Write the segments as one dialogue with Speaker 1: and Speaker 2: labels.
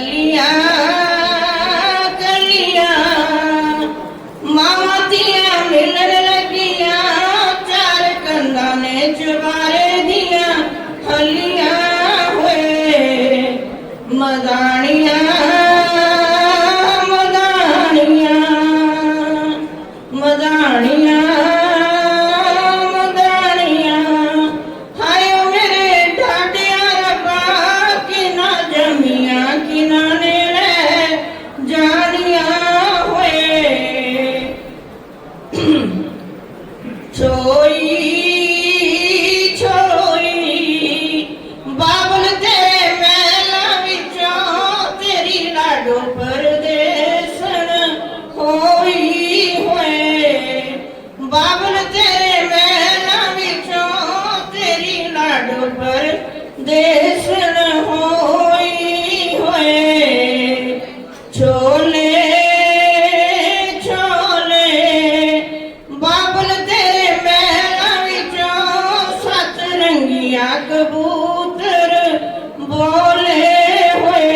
Speaker 1: कलिया कलिया मामा दिया मिलन लगिया चार कंधा ने चुबारे दिया हलिया हुए मदानिया मदानिया मदानिया मदानिया हाय मेरे ढाडिया रबा कि ना जमिया कि ना नेड़े जानिया हुए छोई छोई बाबल तेरे महला विचों तेरी लाडो परदेसन होई होए बाबल तेरे महला विचों तेरी लाडो परदेसन होई होए छोले छोले बाबल तेरे महला विचों सत रंगिया कबूतर बोले हुए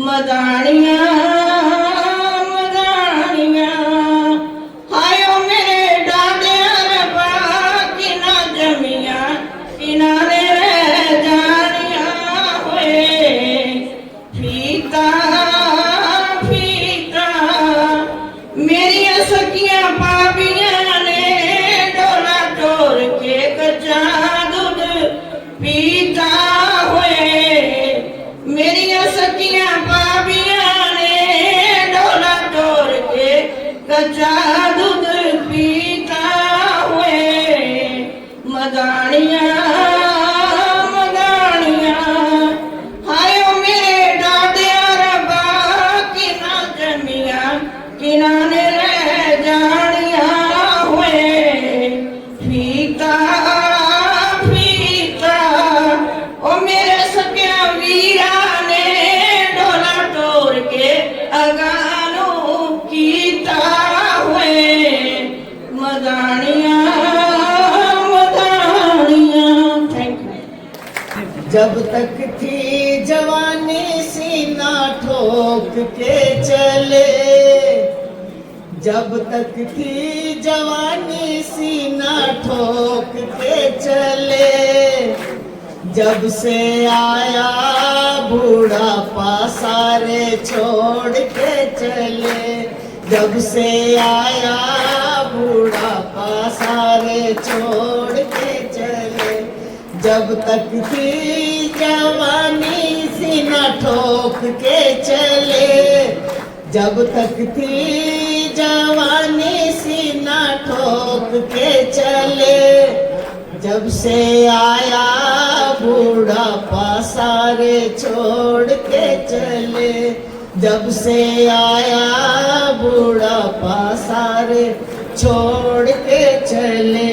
Speaker 1: मदानिया मदानिया हायो मेरे डाडिया रबा कि ना जमिया कि ना रह जानिया हुए फीता फीता मेरी सखियां पाबियां ने डोला टोर के कच्चा दूध पीता हुए मेरी सखियां पाबियां ने डोला टोर के कच्चा दूध पीता हुए मदानिया मदानिया हायो मेरे डाडिया रबा कि ना जमिया कि ना रह जानिया हुए फीता फीता ओ मेरे सकिया वीरा ने डोला टोर के अगानो कीता हुए मदानिया मदानिया थैंक यू
Speaker 2: जब तक थी जवानी सीना ठोक के चले जब तक थी जवानी सीना ठोक के चले जब से आया बूढ़ापा सारे छोड़ के चले जब से आया बूढ़ापा सारे छोड़ के चले जब तक थी जवानी सीना ठोक के चले जब तक थी जवानी सीना ठोक के चले जब से आया बूढ़ापा सारे छोड़ के चले जब से आया बूढ़ापा सारे छोड़ के चले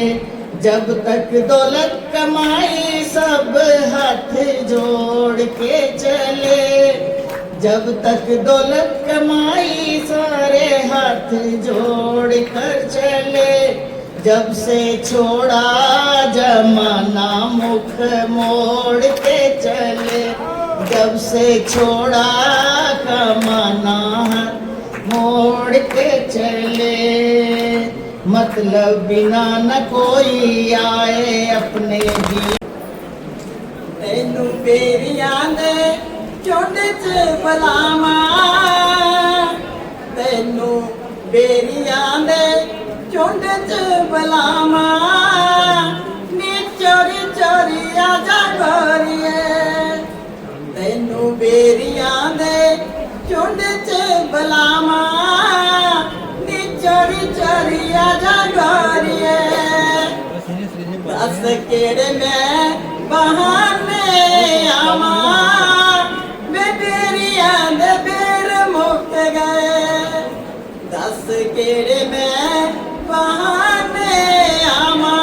Speaker 2: जब तक दौलत कमाई सब हाथ जोड़ के चले जब तक दौलत कमाई सारे हाथ जोड़ कर चले जब से छोड़ा जमाना मुख मोड़ के चले जब से छोड़ा कमाना मोड़ के चले मतलब बिना न कोई आए अपने भी
Speaker 3: तेनू बेरियां दे झुंड च बलावा तेनू बेरियां दे झुंड च बलावा नी चोरी चोरी आजा गोरिए तेनू बेरियां दे झुंड च बलावा नी चोरी चोरी आजा गोरिए दस केड़े मैं बहाने आवा मैं बेरियां दे बेर मुक गए दस केड़े मैं बहाने आवा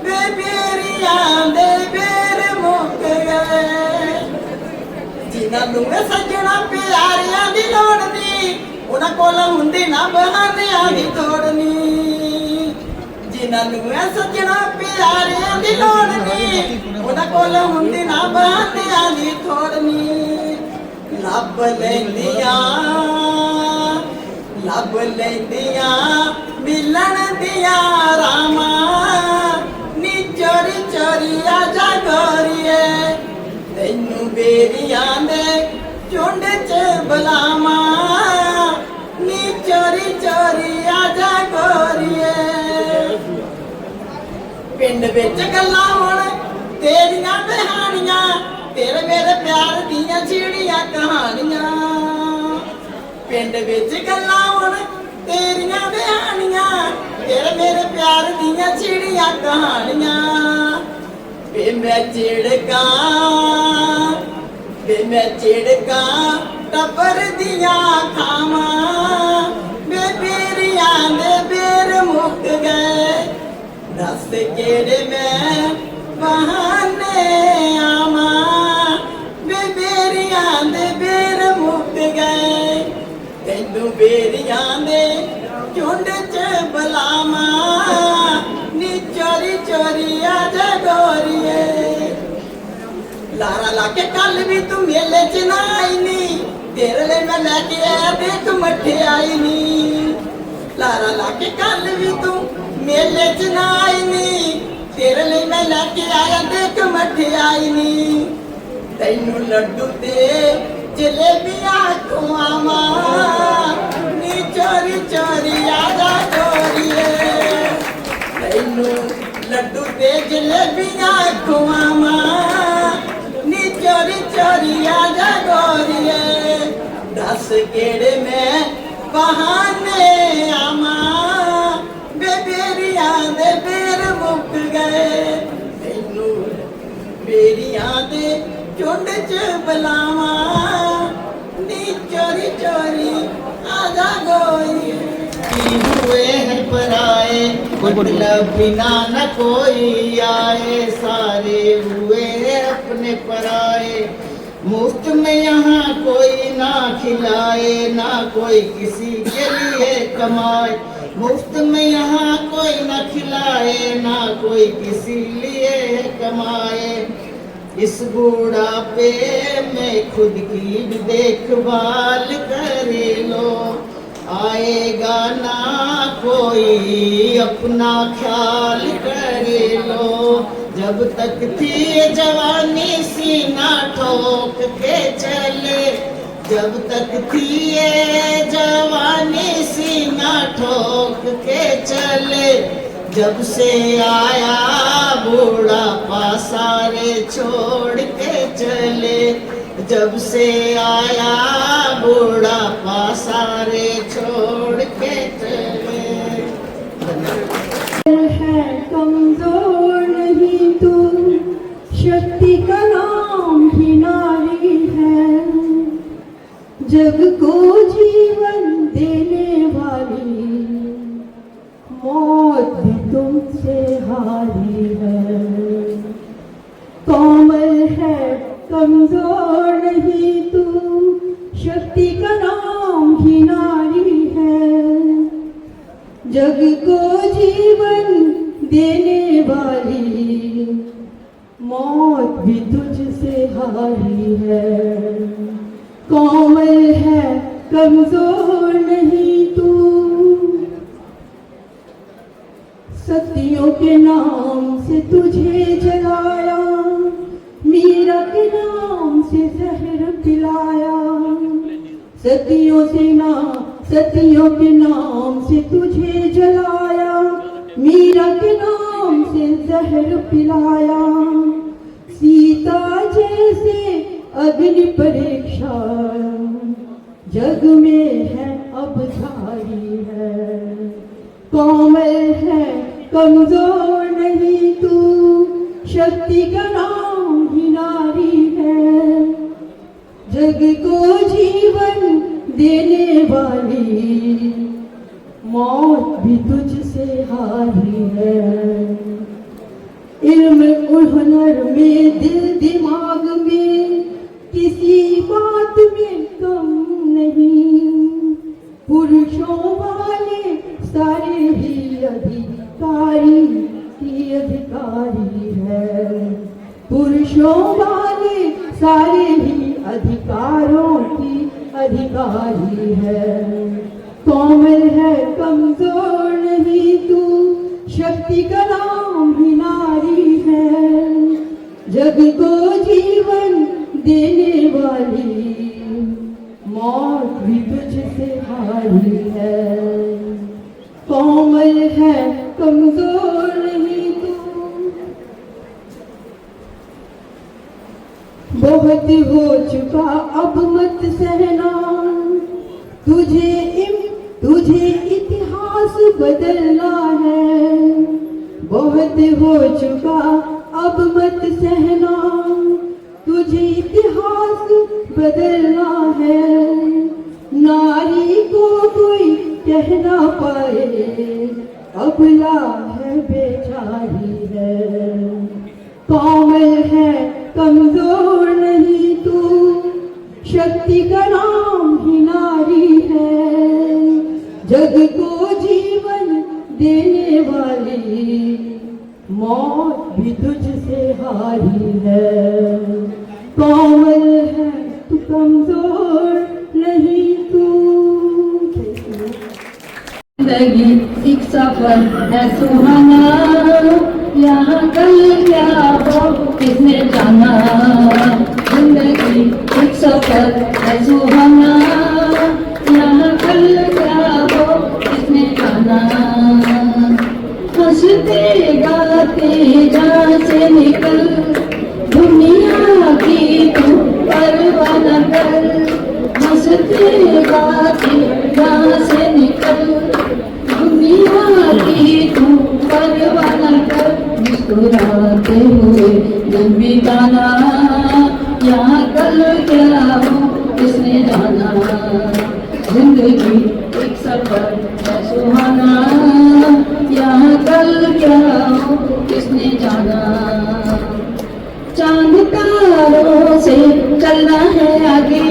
Speaker 3: मैं बेरियां दे बेर मुक गए जिन्हां नूं मैं सजना प्यारियां दी लोड़ नी उन्हां कोल हुंदी ना बहानियां दी तोड़नी जिन्हां नूं मैं सजना प्यारियां दी लोड़ नी उन्हां कोल हुंदी ना बहानियां दी तोड़नी ਲੱਭ ਲੈਂਦੀਆਂ ਮਿਲਣ ਦੀਆਂ ਰਾਮਾਂ ਨੀ ਚੋਰੀ ਚੋਰੀ ਆ ਜਾ ਗੋਰੀਏ ਤੈਨੂੰ ਬੇਰੀਆਂ ਦੇ ਝੁੰਡ 'ਚ ਬੁਲਾਵਾਂ ਨੀ ਚੋਰੀ ਚੋਰੀ ਆ ਜਾ ਗੋਰੀਏ ਪਿੰਡ ਵਿੱਚ ਗੱਲਾਂ ਹੁਣ ਤੇਰੀਆਂ ਕਹਾਣੀਆਂ ਤੇਰੇ ਮੇਰੇ ਪਿਆਰ ਦੀਆਂ ਛਿੜੀਆਂ ਕਹਾਣੀਆਂ ਪਿੰਡ ਵਿੱਚ ਗੱਲਾਂ ਹੁਣ ਤੇਰੀਆਂ ਕਹਾਣੀਆਂ ਤੇਰੇ ਮੇਰੇ ਪਿਆਰ ਦੀਆਂ ਛਿੜੀਆਂ ਕਹਾਣੀਆਂ ਵੇ ਮੈਂ ਝਿੜਕਾਂ ਟੱਬਰ ਦੀਆਂ ਖਾਵਾਂ ਵੇ ਬੇਰੀਆਂ ਦੇ ਬੇਰ ਮੁੱਕ ਗਏ ਦੱਸ ਕਿਹੜੇ ਮੈਂ ਬਹਾਨੇ ਆਵਾਂ ਵੇ ਬੇਰੀਆਂ ਦੇ ਬੇਰ ਮੁੱਕ ਗਏ ਤੈਨੂੰ ਬੇਰੀਆਂ ਦੇ ਝੁੰਡ 'ਚ ਬੁਲਾਵਾਂ ਨੀ ਚੋਰੀ ਚੋਰੀ ਆ ਜਾ ਗੋਰੀਏ ਲਾਰਾ ਲਾ ਕੇ ਕੱਲ ਵੀ ਤੂੰ ਮੇਲੇ 'ਚ ਨਾ ਆਈ ਨੀ ਤੇਰੇ ਲਈ ਮੈਂ ਲੈ ਕੇ ਆਇਆ ਦੇਖ ਮਠਿਆਈ ਨੀ ਲਾਰਾ ਲਾ ਕੇ ਕੱਲ ਵੀ ਤੂੰ ਮੇਲੇ 'ਚ ਨਾ ਆਈ ਨੀ ਤੇਰੇ ਲਈ ਮੈਂ ਲੈ ਕੇ ਆਇਆ ਦੇਖ ਮਠਿਆਈ ਨੀ ਤੈਨੂੰ ਲੱਡੂ ਤੇ ਜਲੇਬੀਆਂ ਖਵਾਵਾਂ ਨੀ ਚੋਰੀ ਚੋਰੀ ਆ ਜਾ ਗੋਰੀਏ ਤੈਨੂੰ ਲੱਡੂ ਤੇ ਜਲੇਬੀਆਂ ਖਵਾਵਾਂ ਨੀ ਚੋਰੀ ਚੋਰੀ ਆ ਜਾ ਗੋਰੀਏ ਦੱਸ ਕਿਹੜੇ ਮੈਂ ਬਹਾਨੇ ਆਵਾਂ ਬੇਰੀਆਂ ਦੇ ਬੇਰ ਮੁੱਕ ਗਏ ਤੈਨੂੰ ਬੇਰੀਆਂ ਦੇ ਝੁੰਡ 'ਚ ਬੁਲਾਵਾਂ ਨੀ ਚੋਰੀ ਚੋਰੀ ਆ ਜਾ ਗੋਰੀਏ
Speaker 2: की हुए हैं पराए मतलब बिना न कोई आए सारे हुए हैं अपने पराए मुफ्त में यहाँ कोई ना खिलाए ना कोई किसी के लिए कमाए मुफ्त में यहाँ कोई न खिलाए ना कोई किसी लिए कमाए इस बूढ़ापे में खुद की भी देखभाल कर लो आएगा ना कोई अपना ख्याल कर लो जब तक थी ये जवानी सीना ठोक के चले जब तक थी ये जवानी सीना ठोक के चले जब से आया बूढ़ापा सारे छोड़ के चले जब से आया बूढ़ापा सारे छोड़ के चले
Speaker 4: है कमजोर नहीं तू शक्ति का नाम ही नारी है जग को जीवन देने वाली मौत भी तुमसे हारी है कोमल है कमजोर नहीं तू शक्ति का नाम ही नारी है जग को जीवन देने वाली मौत भी तुझसे हारी है कोमल है कमजोर नहीं तू सतियों के नाम से तुझे जलाया मीरा के नाम से जहर पिलाया सतियों के नाम से तुझे जलाया मीरा के नाम से जहर पिलाया सीता जैसे अग्नि परीक्षा जग में है अब जारी है कोमल है कमजोर नहीं तू शक्ति का नाम ही नारी है जग को जीवन देने वाली मौत भी तुझसे हारी है इल्म और हुनर में दिल दिमाग में किसी बात में कम नहीं पुरुषों वाले सारे ही अधिकारी है पुरुषों वाले सारे ही अधिकारों की अधिकारी है। कोमल है कमजोर नहीं तू, शक्ति का नाम ही नारी है। जग को जीवन देने वाली मौत भी तुझसे हारी है। कोमल है कमजोर नहीं तू, बहुत हो चुका अब मत सहना, तुझे इतिहास बदलना है। बहुत हो चुका अब मत सहना, तुझे इतिहास बदलना है। नारी को कोई कह ना पाए, अबला है बेचारी है। कोमल है कमजोर नहीं तू, शक्ति का नाम ही नारी है। जग को जीवन देने वाली मौत भी तुझसे हारी है। कोमल है तू कमजोर नहीं तू। जिंदगी एक सफर है सुहाना, यहाँ कल क्या हो किसने जाना। जिंदगी एक सफर है सुहाना, यहाँ कल क्या हो किसने जाना। हंसते गाते जहाँ से निकल, दुनिया की तू परवाह न कर। हंसते गाते जहाँ से निकल, दुनिया की तू परवाह न कर। मुस्कुराते हुए दिन बिताना, यहाँ कल क्या हो किसने जाना। जिंदगी एक सफर है सुहाना, यहाँ कल क्या हो किसने जाना। चांद तारों से चलना है आगे,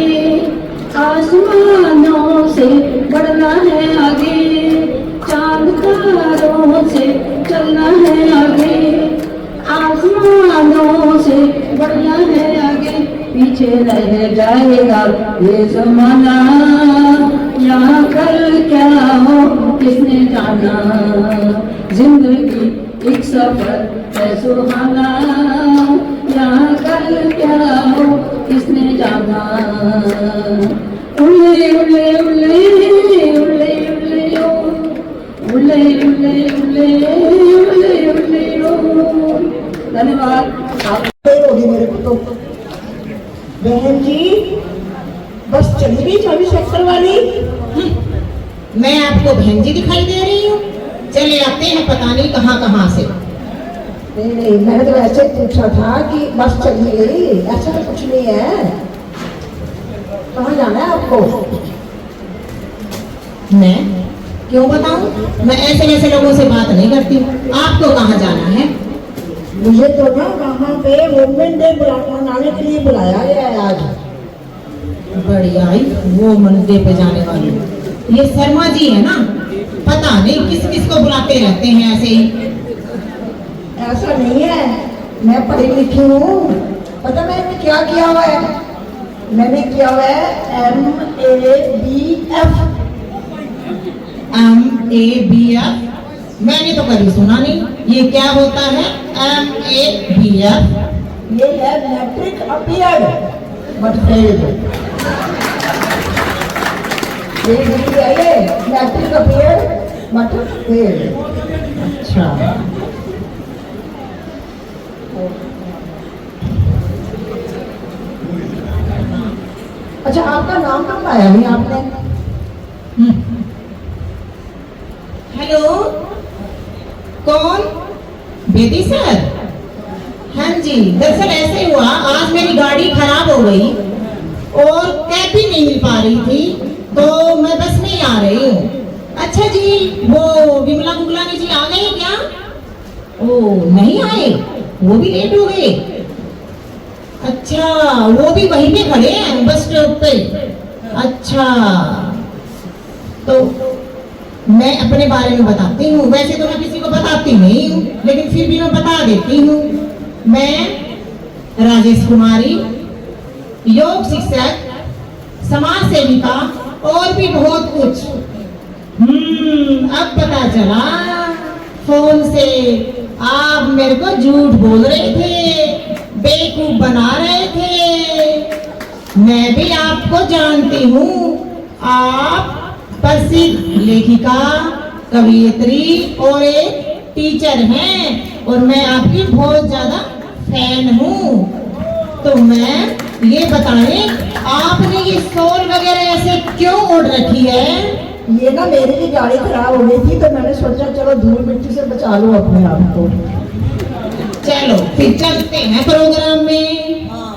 Speaker 4: आसमानों से बढ़ना है आगे। चांद तारों से चलना है आगे, आसमानों से बढ़ना है आगे। पीछे रह जाएगा ये जमाना, यहाँ कल क्या हो किसने जाना। जिंदगी एक सफर है सुहाना, यहाँ कल क्या हो किसने जाना। उल्ले उल्ले उल्ले उल्ले उल्ले ओ, उल्ले उल्ले उल्ले उल्ले उल्ले ओ। धन्यवाद।
Speaker 2: होगी मेरे को तो।
Speaker 1: बहन जी बस चली गई 24 सेक्टर वाली।
Speaker 2: मैं आपको बहन जी दिखाई दे रही हूँ? चले आते हैं पता नहीं कहाँ कहाँ से।
Speaker 1: नहीं मैंने तो ऐसे पूछा था कि बस चली गई, ऐसा तो कुछ नहीं है। कहाँ जाना है आपको?
Speaker 2: मैं क्यों बताऊं? मैं ऐसे वैसे लोगों से बात नहीं करती। आपको कहाँ जाना है?
Speaker 1: मुझे तो ना वहाँ पे वुमेन डे मनाने के लिए बुलाया गया है आज।
Speaker 2: बढ़िया ही वो मंदिर पे जाने वाली ये शर्मा जी है ना, पता नहीं किस किस को बुलाते रहते हैं ऐसे ही।
Speaker 1: ऐसा नहीं है, मैं पढ़ी लिखी हूँ। पता मैंने क्या किया हुआ है? मैंने किया हुआ है MABF।
Speaker 2: MABF मैंने तो कभी सुना नहीं, ये क्या होता है MABF?
Speaker 1: ये है मैट्रिक अपीयर्ड बट फेल्ड। ये डिग्री है ये मैट्रिक अपीयर्ड बट फेल्ड।
Speaker 2: अच्छा
Speaker 1: अच्छा आपका नाम कब आया नहीं आपने?
Speaker 2: हेलो कौन? बेदी सर? हाँ जी, दरअसल ऐसे हुआ आज मेरी गाड़ी खराब हो गई और कैब भी नहीं मिल पा रही थी, तो मैं बस में ही आ रही हूँ। अच्छा जी, वो विमला गुगलानी जी आ गए क्या? ओ नहीं आए, वो भी लेट हो गए। अच्छा वो भी वहीं पे खड़े हैं बस स्टॉप पे। अच्छा तो मैं अपने बारे में बताती हूँ। वैसे तो मैं किसी को बताती नहीं हूँ, लेकिन फिर भी मैं बता देती हूँ। मैं राजेश कुमारी, योग शिक्षक, समाज सेविका और भी बहुत कुछ। अब पता चला फोन से आप मेरे को झूठ बोल रहे थे, बेवकूफ बना रहे थे। मैं भी आपको जानती हूँ, आप प्रसिद्ध लेखिका, कवियत्री और एक टीचर हैं और मैं आपकी बहुत ज्यादा फैन हूँ। तो मैं ये बताएं, आपने ये स्टॉल वगैरह ऐसे क्यों ओढ़ रखी है?
Speaker 1: ये ना मेरी भी गाड़ी खराब हो गई थी तो मैंने सोचा चलो धूल मिट्टी से बचा लो अपने आप को।
Speaker 2: चलो फिर चलते हैं प्रोग्राम में।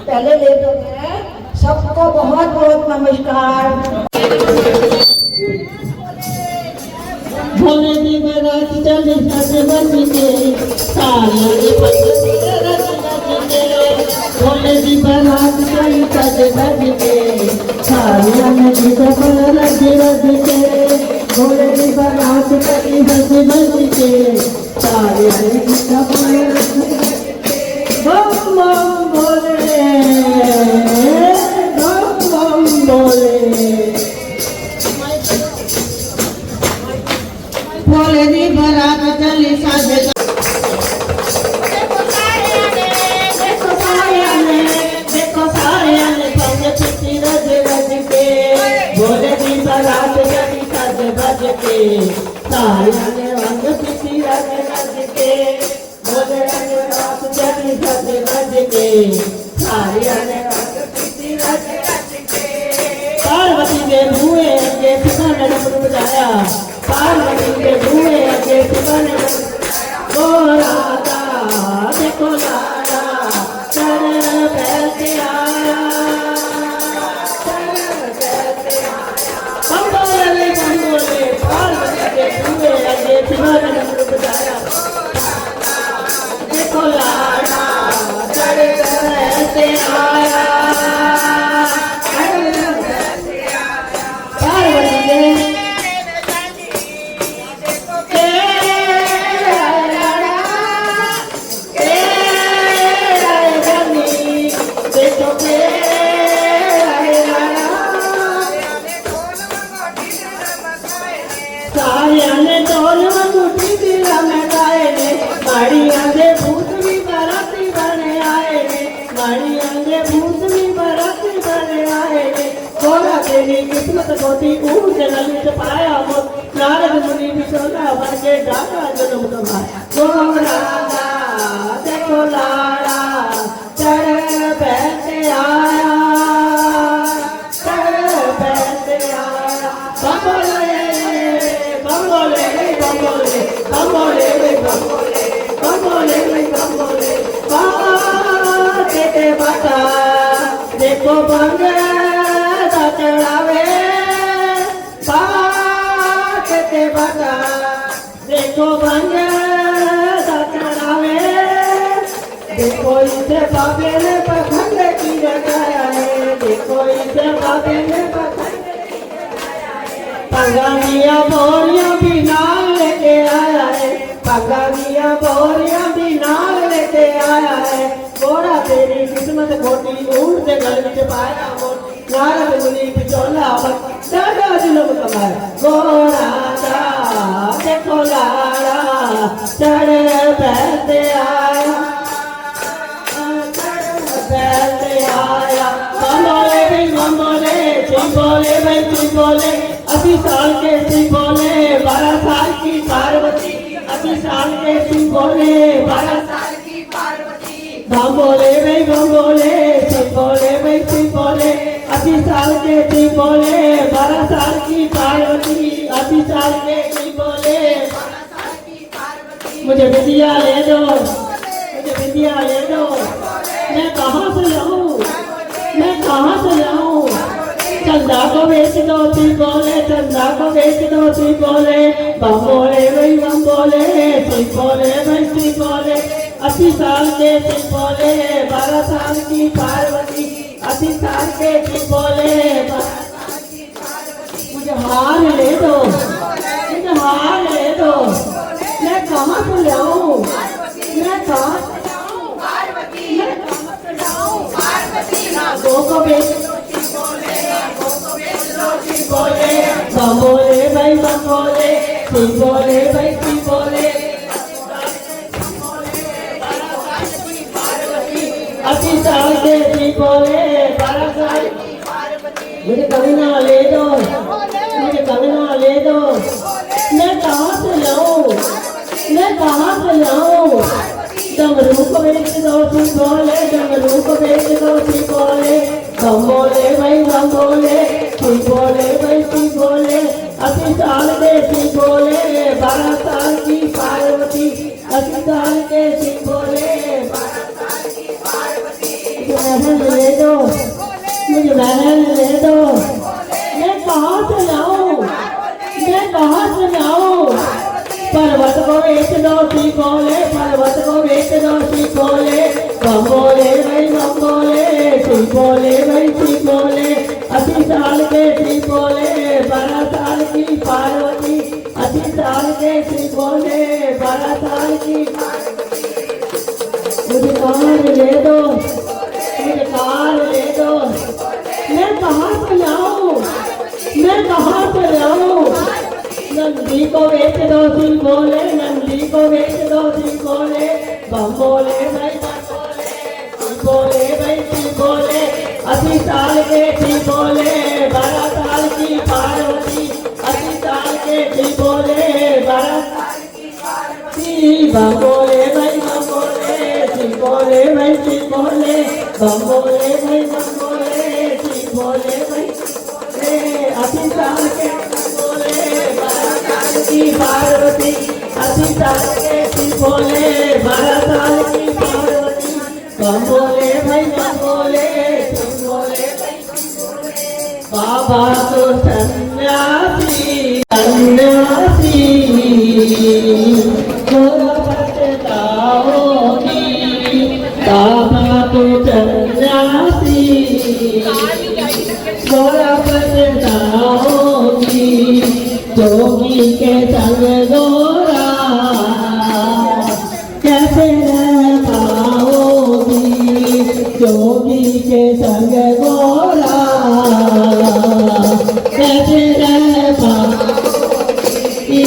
Speaker 1: पहले लेट हो गए। सबको बहुत बहुत नमस्कार।
Speaker 3: भोले दी बारात चली सज बज के, सारियां ने पंडित रच रच के। भोले दी बारात चली सज बज के, सारियां ने रच रच के। भोले दी बारात चली सज बज के, सारियां ने रच बम बम बोले, बम बम बोले। भोले दी बारात चली सज, देखो सारियां ने पंग चिट्ठी रज रज के। भोले दी बारात चली सज बज के, सारियां ने पंग चिट्ठी रज रज के। भोले दी बारात चली सज बज के, सारियां ने पंग चिट्ठी रज रज के। पार्वती के मुँहे अगे पिता ने डमरू बजाया, पार्वती के मुँहे अगे पिता ने राधा देखो लाड़ा चरण पैसे आया, चरण पैसे आया। बंगोले पार्वती के मुँहे अगे पिता ने डमरू बजाया, देखो लाड़ा चरण पैसे आया। किस्मत मोती ऊर जगल में पाया हो, नारद मुनि बिचौला बन के डाका जन्म कमाया। गोराधा देखो लाड़ा चढ़ बैठे आया, चढ़ बैठे आया। बंगोले बंगोले बंगोले बंगोले बंगोले बंगोले बंगोले बाते ते बता देखो बंग चढ़ावे, बात के बता देखो बंग चढ़ावे। देखो इसे बाबे ने पखंड की लगाया है, देखो इसे बाबे ने पखंड की लगाया है। पंगामिया बोरियां भी नाल लेके आया है, पंगामिया बोरियां भी नाल लेके आया है। गोरा तेरी किस्मत खोटी ऊँट से गल में पाया हो, नारद मुनि बिचौला डाका जुल्म कमाया। गोराधा देखो लाड़ा चढ़ बैठे आया, चढ़ बैठे आया। बंगोले भाई बंगोले तुम बोले भाई तुम बोले, 80 साल के तुम बोले 12 साल की पार्वती, 80 साल के तुम बोले 12 साल की पार्वती। बंगोले भाई बंगोले तुम बोले भाई तुम बोले, 80 साल के तुम बोले 12 साल की पार्वती, 80 साल के तुम बोले 12 साल की पार्वती। मुझे विद्या ले दो, मुझे विद्या ले दो, मैं कहाँ से लाऊं, मैं कहाँ से लाऊं। चंदा को बेच दो तुम बोले, चंदा को बेच दो तुम बोले। बंगोले भाई बंगोले तुम बोले भाई तुम बोले, 80 साल के तुम बोले 12 साल की पार्वती, 80 साल के तुम बोले 12 साल की पार्वती। मुझे हार ले दो, मुझे हार ले दो, मैं कहाँ से लाऊं, मैं कहाँ से लाऊं पार्वती, मैं कहाँ से लाऊं पार्वती। ना गो को बेच दो तुम बोले, ना गो को बम बोले भाई बम बोले, शिव बोले भाई शिव बोले। अस्सी साल के शिव बोले, 12 साल मुझे कंगना ले दो, मुझे कंगना ले दो। मैं कहाँ से लाऊं, मैं कहाँ से लाऊं? डमरू को बेच दो शिव बोले, डमरू को बेच दो शिव बोले। बम बोले भाई बम बोले, शिव बोले भाई शिव बोले। 80 साल के शिव बोले, 12 साल की पार्वती। 80 साल के शिव बोले, 12 साल की पार्वती। महल ले दो, मुझे महल ले दो। मैं कहाँ से लाऊं, मैं कहाँ से लाऊं? पर्वत को बेच दो शिव बोले, पर्वत को बेच दो शिव बोले। बम बोले भाई बम बोले, शिव बोले भाई शिव बोले। 80 साल के शिव बोले, 12 साल की पार्वती। 80 साल के शिव बोले, 12 साल की पार्वती। मुझे कार ले दो, मुझे कार ले दो। मैं कहाँ से लाऊं, मैं कहाँ से लाऊं? नंदी को बेच दो शिव बोले, नंदी को बेच दो शिव बोले। बम बोले भाई बम बोले, शिव बोले भाई शिव बोले। 80 साल के शिव बोले, 12 साल की पार्वती। 80 साल के शिव बोले, 12 साल की पार्वती। बम बोले भाई बम बोले, शिव बोले भाई शिव बोले। बम बोले भाई बम बोले, शिव बोले भाई शिव बोले। 80 साल के शिव बोले, 12 साल की पार्वती। 80 साल के शिव बोले, 12 साल की पार्वती। बम बोले भाई बम बोले, शिव बोले भाई शिव बोले। बाबा तो सन्यासी, सन्यासी थोड़ा बचताओगी। बाबा तो सन्यासी थोड़ा बचताओगी। जोगी के संग गोरा कैसे रह पाओगी। जोगी के संग गोरा कैसे रह पाओगी।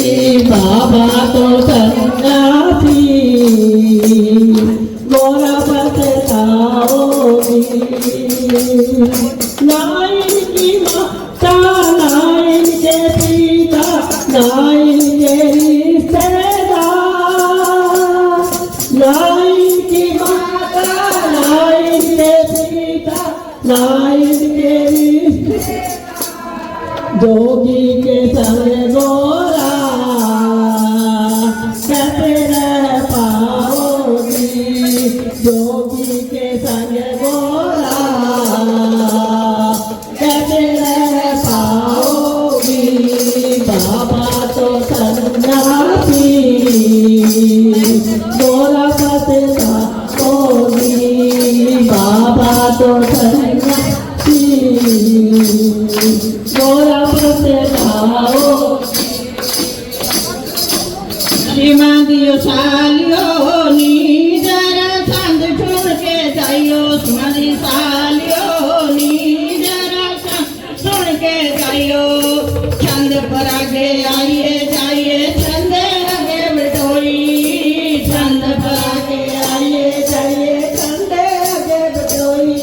Speaker 3: बाबा तो सन्यासी गोरा बचताओगी। नाइन की माता, नाइन के पिता, नाइन के रिश्तेदार। नाइन की माता, नाइन के पिता, नाइन के रिश्तेदार। जोगी के संग गोरा कैसे रह पाओगी। जोगी के संग गोरा कैसे रह पाओगी। बाबा तो सन्यासी गोरा बचताओगी। बाबा तो सन्यासी गोरा बचताओगी।
Speaker 2: श्रीमान दियो सालियो नी जरा संग छोड़ के जाइयो। श्रीमान सालियो नी जरा संग छोड़ के जाइयो। चंद पर आगे आइए जाइए, चंद आगे बटोई। चंद पर आगे आइए जाइए, चंद आगे बटोई।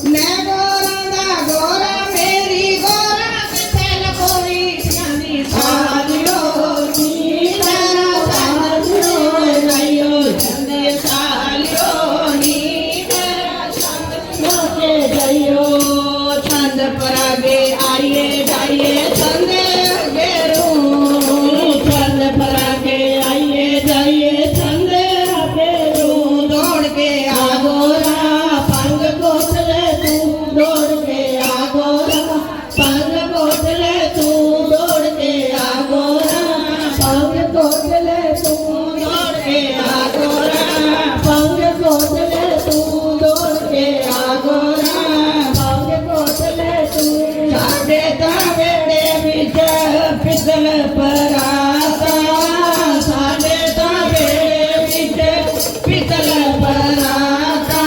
Speaker 2: मैं गोरा दा गोरा, मेरी गोरा कथे लगोई। श्रीमान सालियो नी जरा संग छोड़ जाइयो। चंद सालियो नी जरा संग छोड़ के जाइयो। चंद पर आगे आइए जाइए, चंद आगे रू। चंद पर आगे आइए जाइए, चंद आगे रू। दौड़ के आ गोरा, पंग कोट ले तू। दौड़ के आ गोरा, पंग कोट ले तू। दौड़ के आ गोरा, पंग कोट ले तू। दौड़ के आ गोरा, पंग कोट ले तू। दौड़ के आ गोरा, पंग कोट ले तू। साडे तावेड़े बिच पितल पराता। साडे तावेड़े बिच पितल पराता।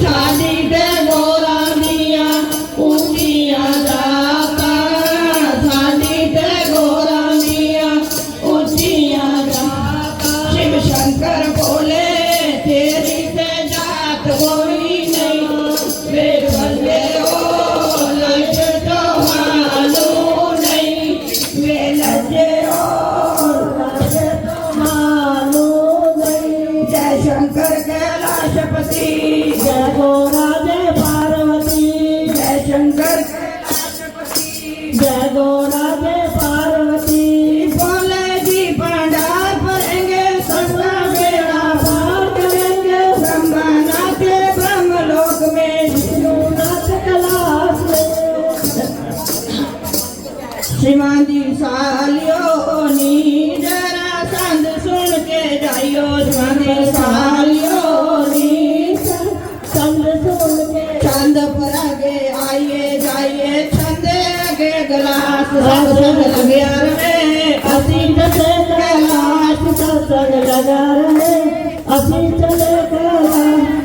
Speaker 2: शादी दे गोरा दिया ऊंचिया जा।
Speaker 1: जय गौरा जय पार्वती
Speaker 2: बोले जी भंडार भरेंगे सबका बेड़ा पार करेंगे ब्रह्मनाथ ब्रह्मलोक में
Speaker 1: विष्णुनाथ कैलाश में
Speaker 2: शिवाजी सालियों नी जरा संग सुन के जाइयो शिवाजी सालियों नी
Speaker 1: संग सुन के
Speaker 2: चंद पर आगे आइए जाइए छंद आगे गलास सत्संग लगे में
Speaker 1: असी चले कैलाश सत्संग लगा रहे असी चले कैलाश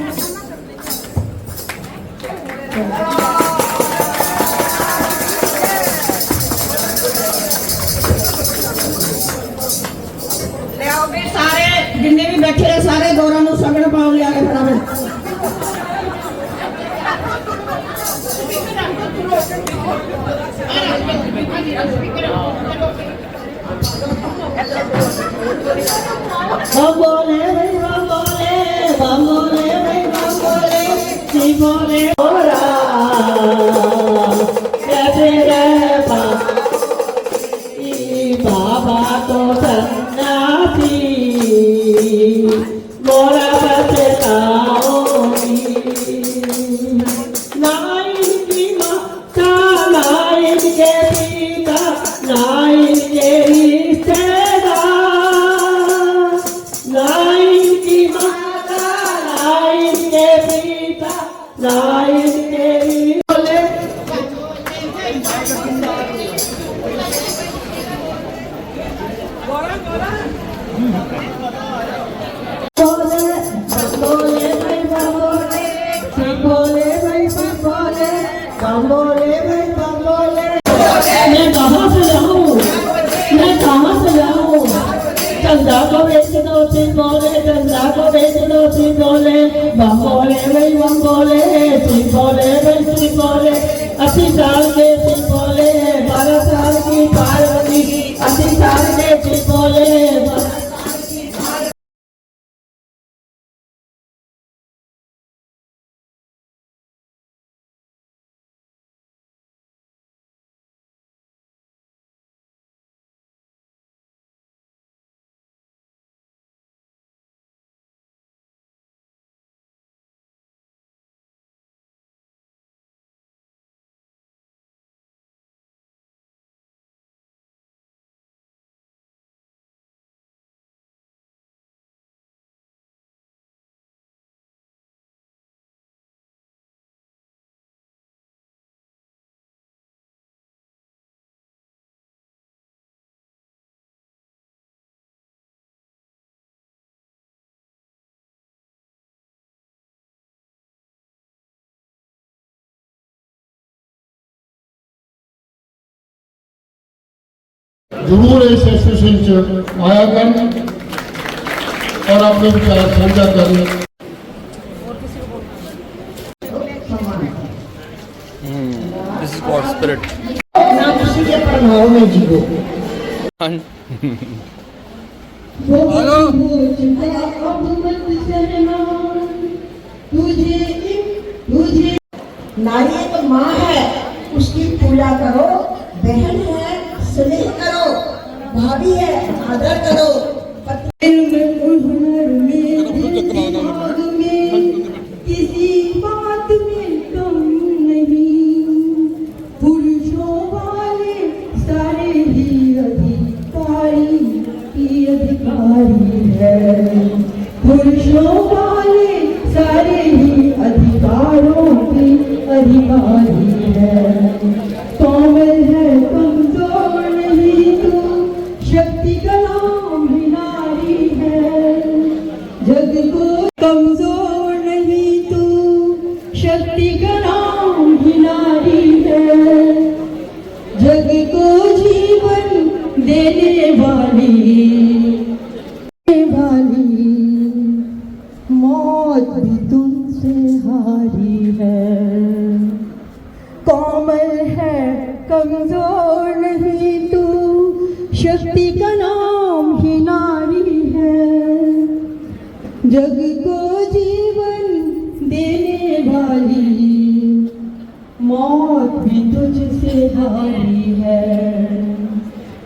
Speaker 2: ले आओ भी सारे जिन्ने भी बैठे रहे सारे गौरा नु सगड़ पाओ लिया के फटाफट
Speaker 1: बम बोले भाई बम बोले बम बोले भाई बम बोले सी बोले गौरा कैसे रे बाबा तो सन्यासी मोरा बचताओगी नाइन की माता नाइन के पिता नाइन के रिश्तेदार नाइन की माता नाइन के पिता नाइन के बोले बोले भाई बोले बोले भाई बोले बोले भाई बोले मैं कहाँ से लाऊं मैं कहाँ से लाऊं चंदा को बेच दो सिर बोले चंदा को बेच दो सिर बोले बम बोले भाई बम बोले सिर बोले भाई सिर बोले 80 साल के सिर बोले 12 साल की पार्वती 80 साल के सिर बोले
Speaker 5: जरूर इस एसोसिएशन च आया कर और अपने विचार साझा करें।
Speaker 6: This is God's spirit.
Speaker 1: ना किसी के प्रभाव में जियो तुझे नारी एक माँ है उसकी पूजा करो बहन है स्नेह करो भाभी है आदर करो किसी बात में कम नहीं पुरुषों वाले सारे ही अधिकारी है पुरुषों वाले सारे ही अधिकारों के अधिकारी है कोमल है कमजोर नहीं तू शक्ति का नाम ही नारी है जग को कमजोर नहीं तू शक्ति का नाम ही नारी है जग को जीवन देने वाली मौत भी तुमसे हारी है कोमल है कमजोर नहीं तू शक्ति का नाम ही नारी है जग को जीवन देने वाली मौत भी तुझसे दुल्हारी है,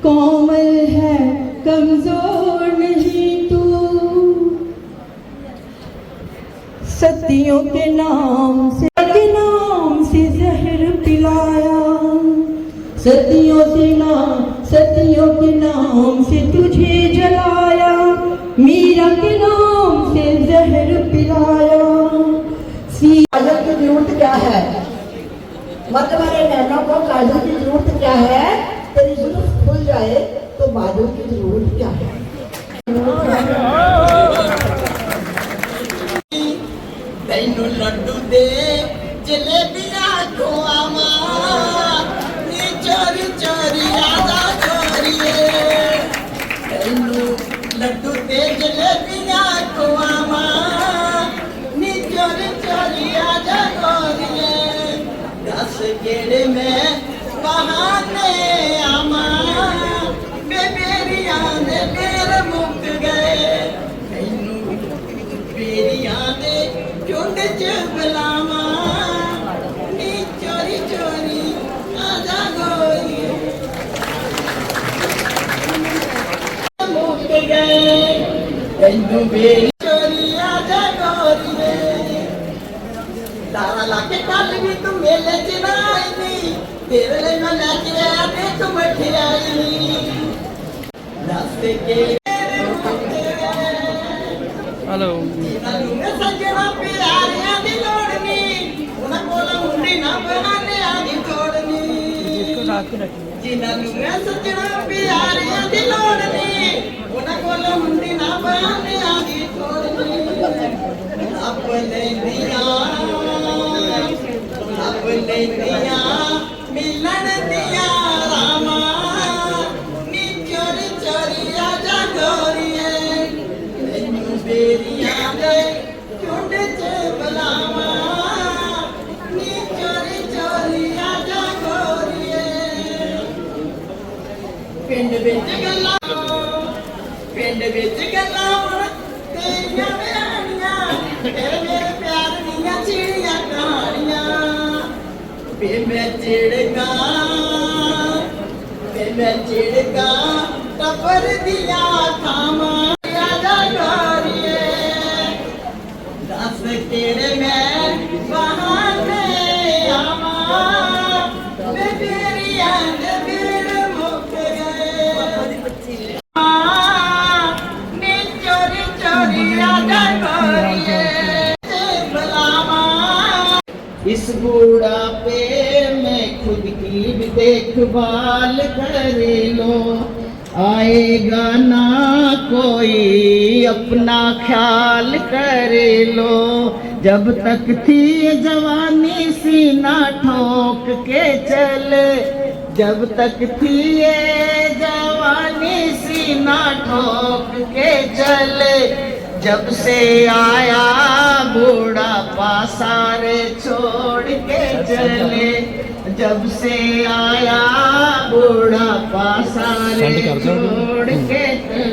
Speaker 1: कोमल है कमजोर नहीं तू, सतियों के नाम से जहर पिलाया, सतियों के नाम से तुझे जलाया, मीरा के नाम से जहर पिलाया। काजल की जरूरत क्या है, मत वाले नैनों को काजल की जरूरत क्या है, तेरी जुल्फ खुल जाए तो बादल की जरूरत क्या है।
Speaker 3: तैनू लड्डू दे जलेबियां खुआवा, नी चोरी चोरी आजा चोरिए, तैनू लड्डू दे जलेबियां खुआवा, नी चोरी चोरी आजा चोरिए, दस गेड़े में बहाने आमा, बेरिया ने मेरे मुक गए, तैनू बेरिया ने झुंड च बुलावा, नी चोरी चोरी आजा गोरी, मुक गए तैनू बेरी चोरी आजा गोरी, तारा लाके कल भी तू मेले च ना आई नी, तेरे लिए मैं लेके आया देख मठियाई, दस के
Speaker 6: Hello.
Speaker 3: सजना प्यारियां दी लोड़नी, उन्हां कोल मुंडी ना बनाने आदी तोड़नी, जिन्हां नूं सजना प्यारियां दी लोड़नी, उन्हां कोल मुंडी ना बनाने आदी तोड़नी, अपने दिया मिलन दिया रामा, नी चोरी चोरी आजा गोरिए, तैनू बेरिया दे झुंड च बुलावा, नी चोरी चोरी आजा गोरिए, पिंड विच गल्लां तेरियां बयानियां, तेरे मेरे प्यार दियां चिड़ियां कहानियां, मैं चिड़गा टपर दिया खामा, आजा गोरिए, दस केड़े मैं बहाने आवा, बेरिया ने मेरे मुक गए, नी चोरी चोरी आजा गोरिए, बुलावा, इस बूढ़ापे में खुद की भी देखभाल कर लो, आएगा ना कोई अपना ख्याल कर लो, जब तक थी जवानी सीना ठोक के चले, जब तक थी ये जवानी सीना ठोक के चले, जब से आया बूढ़ापा सारे छोड़ के चले, जब से आया बूढ़ापा सारे छोड़ के चले।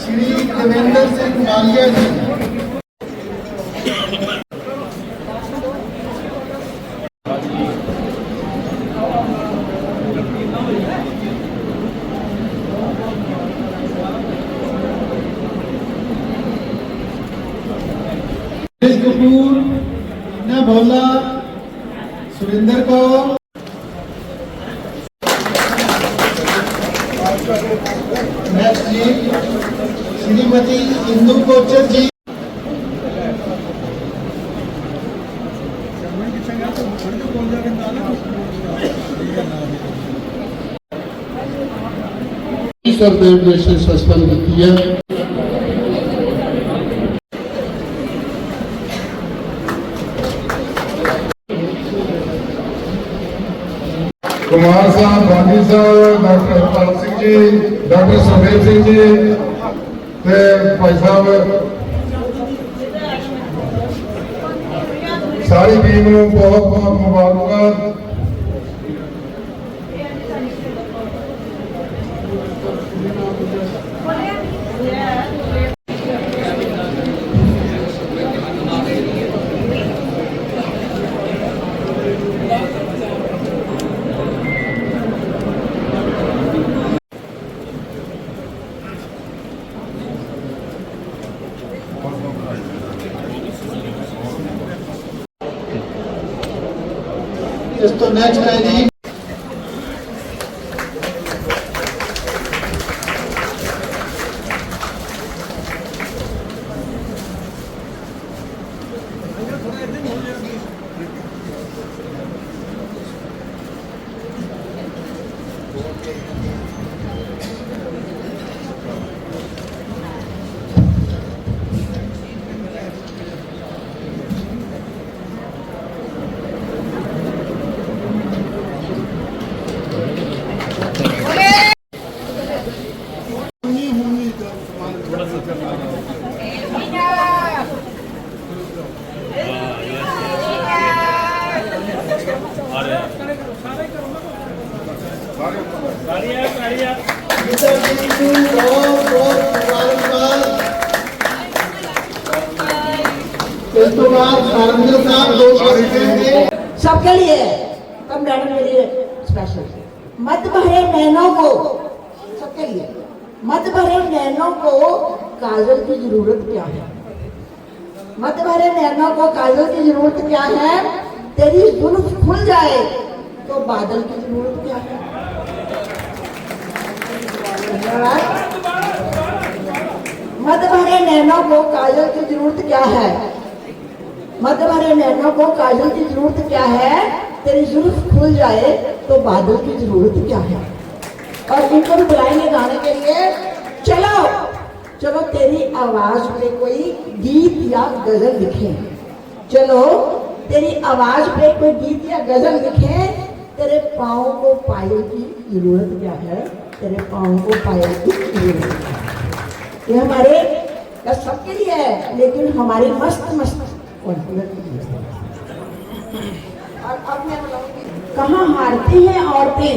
Speaker 5: श्री देवेंद्र सिंह मालिया जी। कपूर ने बोला सुरेंद्र को, नेक्स्ट जी श्रीमती इंदु कोचर जी। सरदेव ने सस्पेंड किया। कुमार साहब, गांधी साहब, डॉक्टर हरपाल सिंह जी, डॉक्टर सुखदेव सिंह जी, भाई साहब सारी टीम को बहुत बहुत मुबारकबाद। इस तो नेक्स्ट है जी इस तो बाद धर्मेंद्र साहब 2 देंगे
Speaker 1: सबके लिए तब मैडम के लिए स्पेशल मत भरे नैनों को सबके लिए मत भरे नैनों को काजल की जरूरत क्या है मत भरे नैनों को काजल की जरूरत क्या है तेरी जुल्फ खुल जाए तो बादल की जरूरत क्या है धन्यवाद मत भरे नैनों को काजल की जरूरत क्या है मत भरे नैनों को काजल की जरूरत क्या है तेरी जुल्फ खुल जाए तो बादल की जरूरत क्या है और इनको भी बुलाएंगे गाने के लिए चलो चलो तेरी आवाज पे कोई गीत या गजल लिखे चलो तेरी आवाज पे कोई गीत या गजल लिखे तेरे पाँव को पायल की जरूरत क्या है तेरे पाँव को पायल की जरूरत क्या है ये हमारे सबके लिए है लेकिन हमारी मस्त मस्त कॉन्फिडेंस और अब मैं बताऊंगी कहाँ हारती हैं औरतें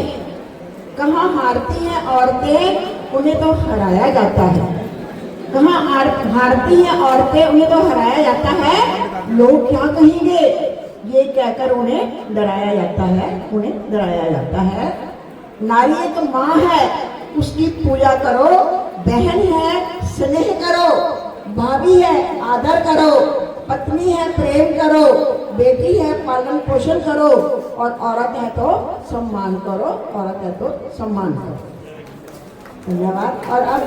Speaker 1: कहाँ हारती हैं औरतें उन्हें तो हराया जाता है कहाँ हारती हैं औरतें उन्हें तो हराया जाता है लोग क्या कहेंगे ये कहकर उन्हें डराया जाता है नारी एक माँ है उसकी पूजा करो बहन है स्नेह करो भाभी है आदर करो पत्नी है प्रेम करो बेटी है पालन पोषण करो और औरत है तो सम्मान करो धन्यवाद और अब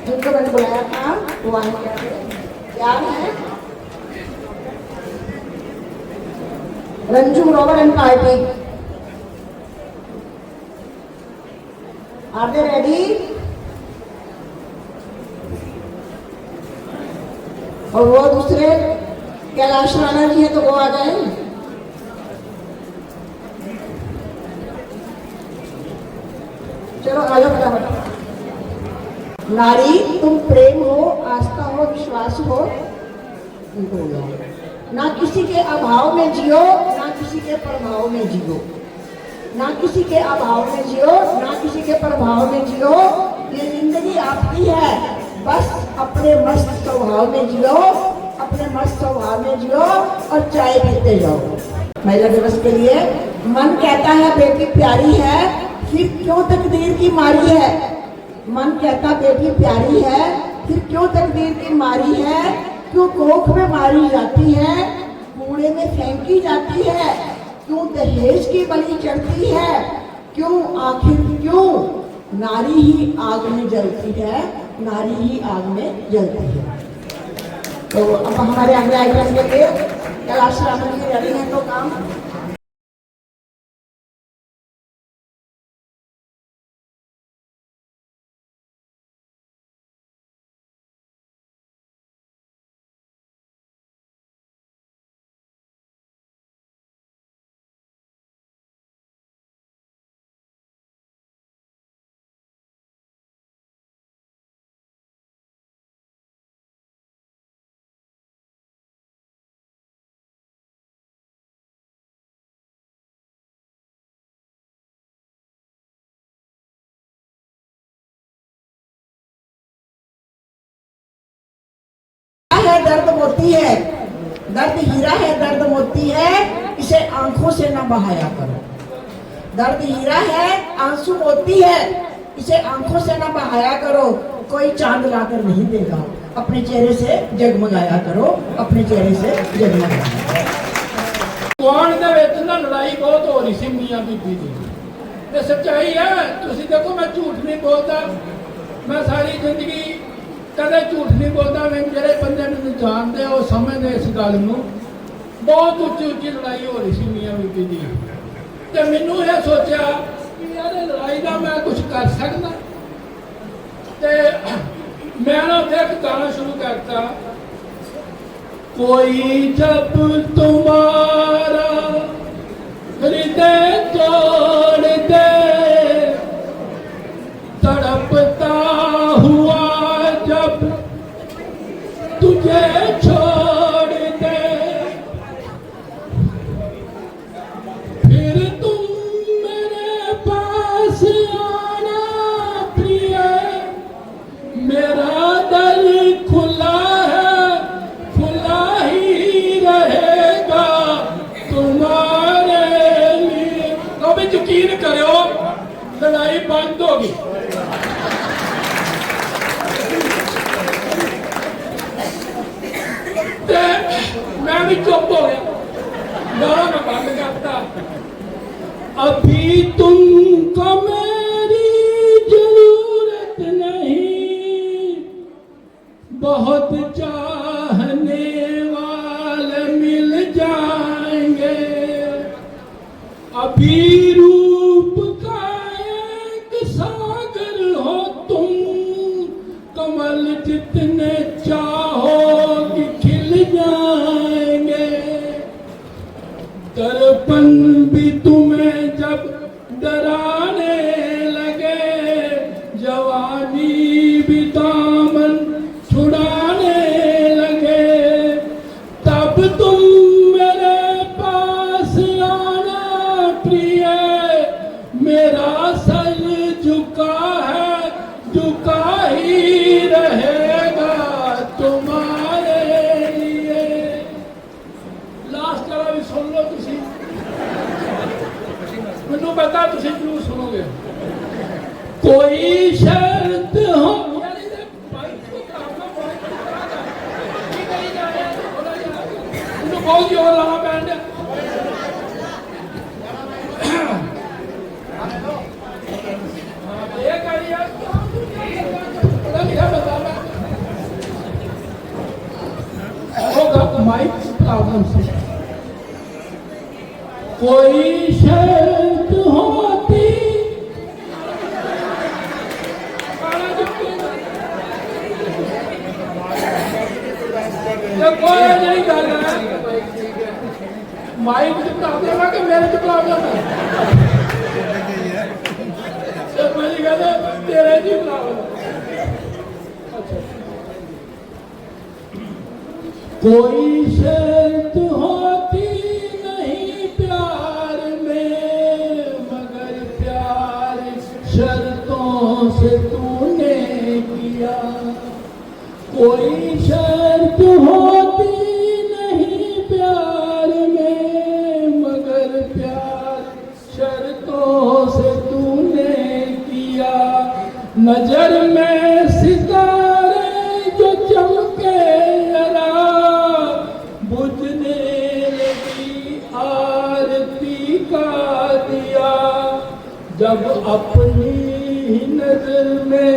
Speaker 1: जिनको मैंने बुलाया था वो आएंगे क्या है Ranju Robert and party are they ready और वो दूसरे कैलाश राणा जी है तो वो आ जाए चलो आ जाओ फटाफट नारी तुम प्रेम हो आस्था हो विश्वास हो ना किसी के अभाव में जियो ना किसी के प्रभाव में जियो ना किसी के अभाव में जियो ना किसी के प्रभाव में जियो ये जिंदगी आपकी है बस अपने मस्त स्वभाव में जियो और चाय पीते जाओ महिला दिवस के लिए मन कहता है बेटी प्यारी है फिर क्यों तकदीर की मारी है मन कहता बेटी प्यारी है फिर क्यों तकदीर की मारी है क्यों कोख में मारी जाती है कूड़े में फेंकी जाती है क्यों दहेज की बलि चढ़ती है क्यों आखिर क्यों नारी ही आग में जलती है तो अब हमारे अगले आइटम के लिए कैलाश राणा जी रेडी है तो काम है दर्द मोती है, दर्द हीरा है दर्द मोती है, इसे आंखों से न बहाया करो। दर्द हीरा है आंसू मोती है, इसे आंखों से न बहाया करो। कोई चांद लाकर नहीं देगा, अपने चेहरे से जगमगाया करो, अपने चेहरे से जगमगाया करो।
Speaker 7: ਗੁਆਂਢ ਦੇ ਵਿੱਚ ਨਾ ਲੜਾਈ ਬਹੁਤ ਹੋ ਰਹੀ ਸੀ ਮੀਆਂ ਬੀਬੀ ਦੀ ਤੇ ਸੱਚਾਈ ਹੈ। ਤੁਸੀਂ ਦੇਖੋ ਮੈਂ ਝੂਠ ਨਹੀਂ ਬੋਲਦਾ, ਮੈਂ ਸਾਰੀ ਜ਼ਿੰਦਗੀ ਕਦੇ ਝੂਠ ਨਹੀਂ ਬੋਲਦਾ। ਮੈਂ ਜਿਹੜੇ ਬੰਦੇ ਮੈਨੂੰ ਜਾਣਦੇ ਆ ਉਹ ਸਮਝਦੇ ਇਸ ਗੱਲ ਨੂੰ। ਬਹੁਤ ਉੱਚੀ ਉੱਚੀ ਲੜਾਈ ਹੋ ਰਹੀ ਸੀ ਮੀਆਂ ਬੀਬੀ ਦੀ ਤੇ ਮੈਨੂੰ ਇਹ ਸੋਚਿਆ ਕਿ ਯਾਰ ਇਹ ਲੜਾਈ ਦਾ ਮੈਂ ਕੁਝ ਕਰ ਸਕਦਾ ਤੇ ਮੈਂ ਨਾ ਉੱਥੇ ਇੱਕ ਗਾਣਾ ਸ਼ੁਰੂ ਕਰਤਾ, कोई जब तुम्हारा हृदय तोड़ दे तड़पता हुआ जब तुझे छोड़ दे फिर तुम मेरे पास आना प्रिय, मेरा दिल खुला है यकीन करो लड़ाई बंद होगी। मैं भी चुप हो गया, गाना मैं बंद करता। अभी तुमको मेरी जरूरत नहीं, बहुत चाहने वाले मिल जाएंगे। अभी रूप का एक सागर हो तुम, कमल जितने चाहोगे खिल जाएंगे। दर्पण भी तुम्हें जब डराने लगे, जवानी भी दामन छुड़ाने लगे, तब तुम मेरे पास आना प्रिय, मेरा सर झुका है झुका ही रहेगा तुम्हारे लिए। लास्ट वाला भी सुन लो तुसी, मैनू पता तुसी जरूर सुनोगे। कोई शर्त हो बहुत जोर लाना पैंड माइक प्रॉब्लम से। कोई शर्त होती कोई नहीं कर रहा है, माइक से प्रॉब्लम है कि मेरे से प्रॉब्लम है? मुझे कहते तेरे की प्रॉब्लम है। अच्छा, कोई शर्त होती नहीं प्यार में, मगर प्यार शर्तों से तूने किया। कोई शर्त होती नहीं प्यार में, मगर प्यार शर्तों से तूने किया। नजर में सितारे जो चमके जरा, बुझने लगी आरती का दिया। जब अपनी ही नजर में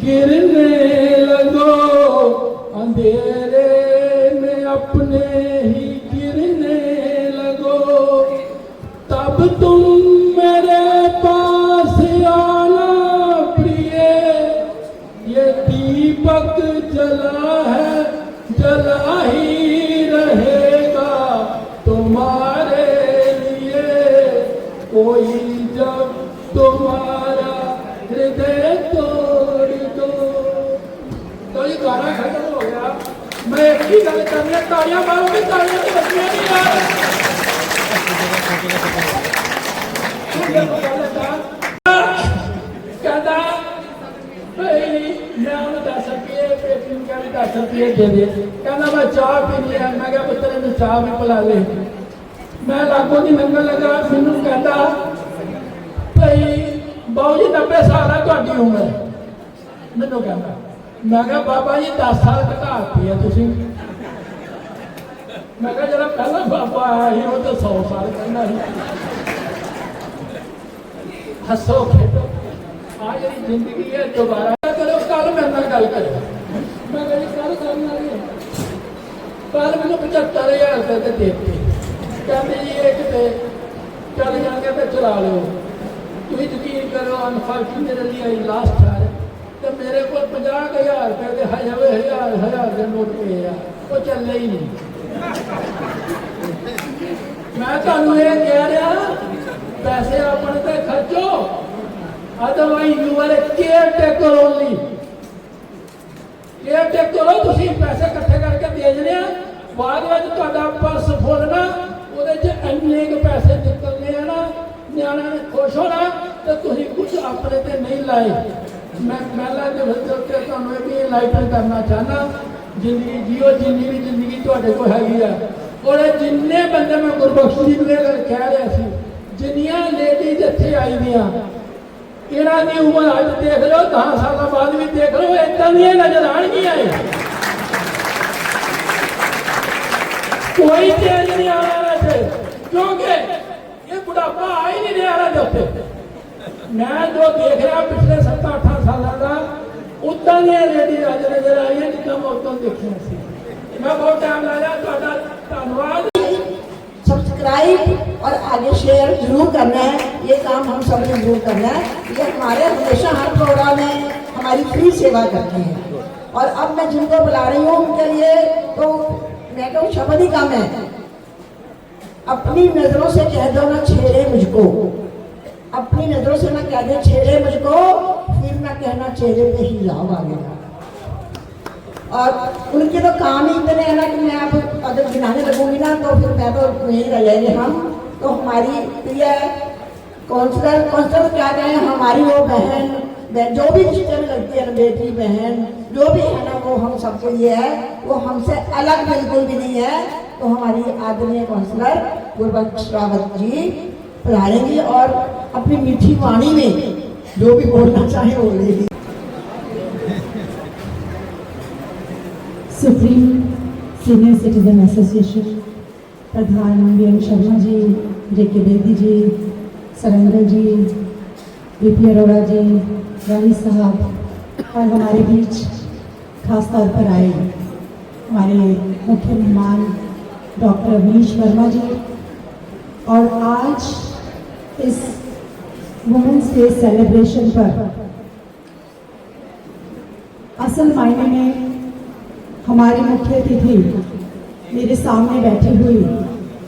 Speaker 7: गिरने लगो, अंधेरे में अपने ही गिरने लगो, तब तुम मेरे पास आना प्रिय। ये दीपक जला है जला ही रहेगा तुम्हारे लिए। कोई जब तुम्हारा हृदय तोड़ दो। तो ये गाना खत्म हो गया। मैं एक ही गल करनी, तालियां मारोगे? तालियां तो बचने नहीं यार। कहता भाई मैं उन्हें 10 रुपये पेटी में कह 10 रुपये दे दे। कहना मैं चाह पीनी है। मैं क्या पुत्र ने चाह भी पिला ले। मैं लागों की लंगन लगा, मैनू कहता भाई बाबू जी 90 साल है ਤੁਹਾਡੀ उम्र। मैनू कहता, मैं क्या बाबा जी 10 साल घटाती है तुसी। मैं कहा जरा पहला बाबा आया ही वो तो 100 साल कहना ही हसो खेलो आ जी जिंदगी है दोबारा करो कल मेरे नाल गल करो मैं कहा कल करना है कल मैंने 75,000 रुपये दे देते कहते जी एक तो चल जाएंगे तो चला लो तुम यकीन करो अनफॉर्चुनेटली आई लास्ट है तो मेरे को 50,000 रुपये के हजार के नोट पे आ वो चले ही नहीं मैं तुहानू ये कह रहा पैसे अपने ते खर्चो otherwise you are a care taker only care taker हो तुसी पैसे इकट्ठे करके भेजने बाद में तुहाडा पर्स फुलना ਉਹਦੇ ਚ ਇੰਨੇ ਕੁ ਪੈਸੇ ਨਿਕਲਨੇ ਆ ਨਾ ਨਿਆਣਿਆਂ ਨੇ ਖੁਸ਼ ਹੋਣਾ ਤੇ ਤੁਸੀਂ ਕੁਝ ਆਪਣੇ ਤੇ ਨਹੀਂ ਲਾਏ मैं ਦੇ ਵਿੱਚ ਤੇ ਤੁਹਾਨੂੰ ਇਹ ਵੀ ਲਾਈਟਨ ਕਰਨਾ ਚਾਹਨਾ ਜ਼ਿੰਦਗੀ ਜੀਓ ਜਿੰਨੀ ਵੀ ਜ਼ਿੰਦਗੀ ਤੁਹਾਡੇ ਕੋਲ ਹੈਗੀ ਆ ਉਹਦੇ ਜਿੰਨੇ ਬੰਦੇ ਮੈਂ ਗੁਰਬਖਸ਼ ਜੀ ਨੂੰ ਇਹ ਗੱਲ ਕਹਿ ਰਿਹਾ ਸੀ ਜਿੰਨੀਆਂ ਲੇਡੀਜ਼ ਇੱਥੇ ਆਈ ਦੀਆਂ ਇਹਨਾਂ ਦੀ ਉਮਰ ਅੱਜ ਦੇਖ ਲਓ 10 ਸਾਲਾਂ ਬਾਅਦ ਵੀ ਦੇਖ ਲਓ ਇਦਾਂ ਦੀਆਂ ਨਜ਼ਰ ਆਣਗੀਆਂ कोई चेंज नहीं आ रहा है क्योंकि ये बुढ़ापा आ ही नहीं रहा है मैं जो देख रहा पिछले 7-8 साल का उतना नहीं रेडी आज नजर आई है जितना मैं उतना देखी मैं बहुत टाइम लाया धन्यवाद
Speaker 1: सब्सक्राइब और आगे शेयर जरूर करना है ये काम हम सब ने जरूर करना है ये हमारे हमेशा हर प्रोग्राम में हमारी फ्री सेवा करते हैं और अब मैं जिनको बुला रही हूँ उनके लिए तो मैं कहूँ शब्द ही कम है अपनी नजरों से कह दो ना छेड़े मुझको अपनी नजरों से ना कह दे छेड़े मुझको फिर ना कहना चेहरे पे ही लाभ आ गया और उनके तो काम ही इतने हैं ना कि मैं अब अगर गिनाने लगूंगी ना तो फिर मैं तो यहीं रह जाएंगे हम तो हमारी प्रिय काउंसलर क्या कहें हमारी वो बहन जो भी रिश्ते में लगती है ना बेटी बहन जो भी है ना वो हम सबके लिए है वो हमसे अलग बिल्कुल भी नहीं है तो हमारी आदरणीय काउंसलर गुरबख्श रावत जी पधारेंगी और अपनी मीठी वाणी में जो भी बोलना चाहे वो बोलेगी
Speaker 8: सुप्रीम सीनियर सिटीजन एसोसिएशन प्रधान वीएन शर्मा जी जेके बेदी जी सरंगल जी बीपी अरोड़ा जी रानी साहब और हमारे बीच खास तौर पर आए हमारे मुख्य मेहमान डॉक्टर अवनीश वर्मा जी और आज इस वुमेन्स डे सेलिब्रेशन पर असल मायने में हमारे मुख्य अतिथि मेरे सामने बैठी हुई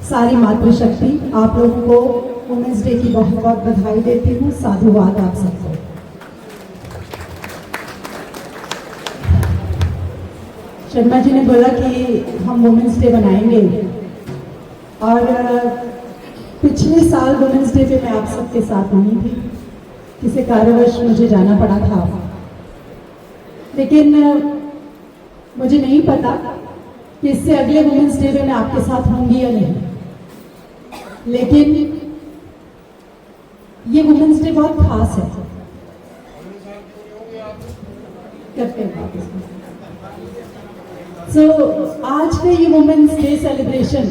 Speaker 8: सारी मातृशक्ति आप लोगों को वुमेन्स डे की बहुत बहुत बधाई देती हूँ साधुवाद आप सबको शर्मा जी ने बोला कि हम वुमेन्स डे बनाएंगे और पिछले साल वुमेन्स डे पे मैं आप सबके साथ नहीं थी किसी कार्यवश मुझे जाना पड़ा था लेकिन मुझे नहीं पता कि इससे अगले वुमेन्स डे में मैं आपके साथ होंगी या नहीं लेकिन ये वुमेन्स डे बहुत खास है करते हैं सो आज का ये वुमेन्स डे सेलिब्रेशन